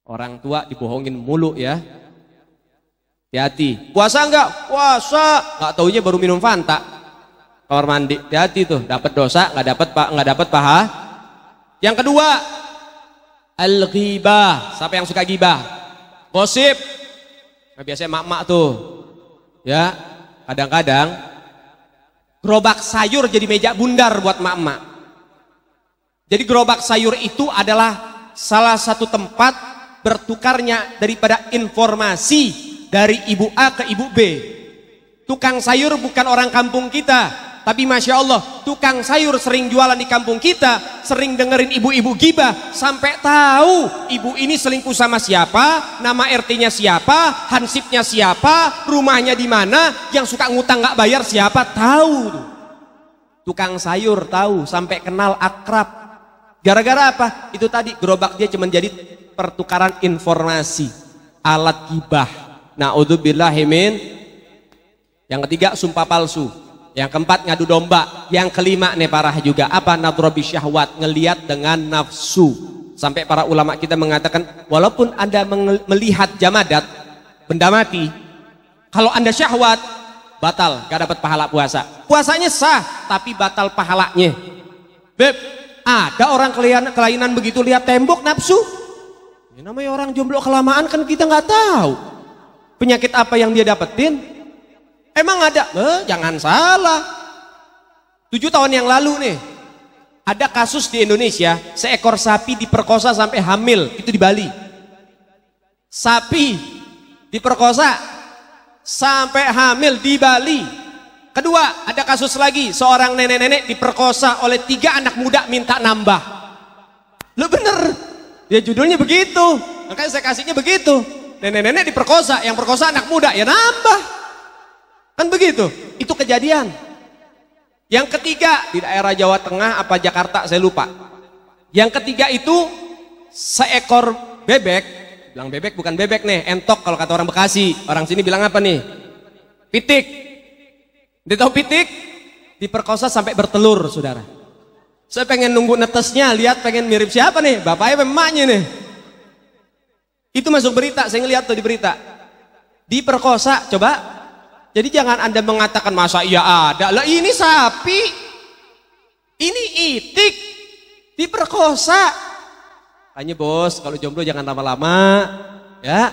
Orang tua dibohongin mulu ya. Hati-hati. Puasa enggak? Puasa. Nggak taunya baru minum Fanta. Kamar mandi, hati-hati tuh, dapat dosa, nggak dapat paha. Yang kedua, al-ghibah. Siapa yang suka ghibah? Gosip. Nah, biasanya mak-mak tuh, ya, kadang-kadang gerobak sayur jadi meja bundar buat mak-mak. Jadi gerobak sayur itu adalah salah satu tempat bertukarnya daripada informasi dari ibu A ke ibu B. Tukang sayur bukan orang kampung kita. Tapi Masya Allah, tukang sayur sering jualan di kampung kita, sering dengerin ibu-ibu gibah, sampai tahu ibu ini selingkuh sama siapa, nama RT-nya siapa, hansipnya siapa, rumahnya di mana, yang suka ngutang nggak bayar siapa, tahu. Tukang sayur tahu, sampai kenal akrab. Gara-gara apa? Itu tadi, gerobak dia cuma jadi pertukaran informasi, alat gibah. Na'udzubillahi min. Yang ketiga, sumpah palsu. Yang keempat, ngadu domba. Yang kelima nih parah juga, apa? Nadrobi syahwat, ngelihat dengan nafsu. Sampai para ulama kita mengatakan, walaupun Anda melihat jamadat, benda mati, kalau Anda syahwat, batal, gak dapat pahala puasa. Puasanya sah, tapi batal pahalanya. Beb, ada orang kelainan begitu lihat tembok nafsu. Ini namanya orang jomblo kelamaan kan kita nggak tahu penyakit apa yang dia dapetin. Emang ada? Jangan salah. 7 tahun yang lalu nih, Ada kasus di Indonesia, seekor sapi diperkosa sampai hamil, itu di Bali. Sapi diperkosa sampai hamil di Bali. Kedua, ada kasus lagi, seorang nenek-nenek diperkosa oleh 3 anak muda minta nambah. Lu bener, ya judulnya begitu, makanya saya kasihnya begitu. Nenek-nenek diperkosa, yang perkosa anak muda, ya nambah. Kan begitu, itu kejadian. Yang ketiga, di daerah Jawa Tengah apa Jakarta, saya lupa. Yang ketiga itu, seekor bebek, bilang bebek bukan bebek nih, entok kalau kata orang Bekasi. Orang sini bilang apa nih? Pitik. Dia tahu pitik? Diperkosa sampai bertelur, saudara. Saya pengen nunggu netesnya, lihat pengen mirip siapa nih? Bapaknya apa emaknya nih? Itu masuk berita, saya ngeliat tuh di berita. Diperkosa, coba. Jadi jangan Anda mengatakan masa iya ada. Lah ini sapi. Ini itik. Diperkosa. Makanya bos, kalau jomblo jangan lama-lama. Ya.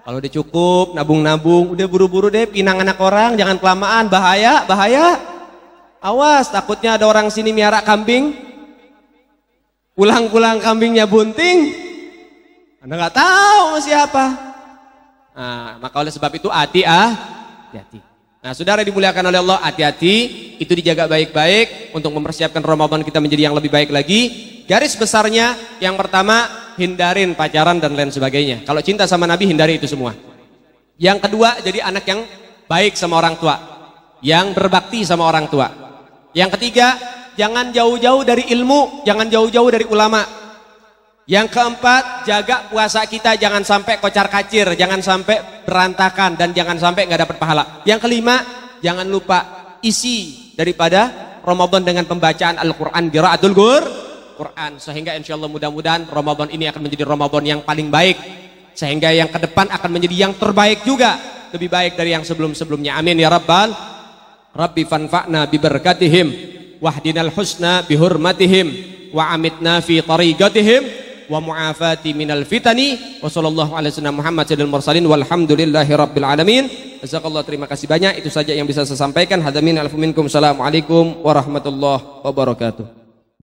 Kalau udah cukup, nabung-nabung, udah buru-buru deh pinang anak orang, jangan kelamaan, bahaya, bahaya. Awas, takutnya ada orang sini miara kambing. Pulang-pulang kambingnya bunting. Anda nggak tahu sama siapa. Nah, maka oleh sebab itu hati-hati. Nah, saudara dimuliakan oleh Allah, hati-hati, itu dijaga baik-baik untuk mempersiapkan Ramadan kita menjadi yang lebih baik lagi. Garis besarnya, yang pertama, hindarin pacaran dan lain sebagainya. Kalau cinta sama Nabi, hindari itu semua. Yang kedua, jadi anak yang baik sama orang tua, yang berbakti sama orang tua. Yang ketiga, jangan jauh-jauh dari ilmu, jangan jauh-jauh dari ulama. Yang keempat, jaga puasa kita jangan sampai kocar-kacir, jangan sampai berantakan, dan jangan sampai nggak dapat pahala. Yang kelima, jangan lupa isi daripada Ramadan dengan pembacaan Al-Quran, qiraatul Quran, sehingga insya Allah mudah-mudahan Ramadan ini akan menjadi Ramadan yang paling baik, sehingga yang ke depan akan menjadi yang terbaik juga, lebih baik dari yang sebelum-sebelumnya. Amin ya Rabbal Rabbi fanfa'na bibarakatihim wahdinal husna bihurmatihim wa amitna fi tariqatihim wa mu'afati minal fitani wa sallallahu alaihi wasallam Muhammad sayyidil mursalin walhamdulillahi rabbil alamin. Jazakallah, terima kasih banyak. Itu saja yang bisa saya sampaikan. Hadamin alfu minkum. Assalamualaikum warahmatullahi wabarakatuh.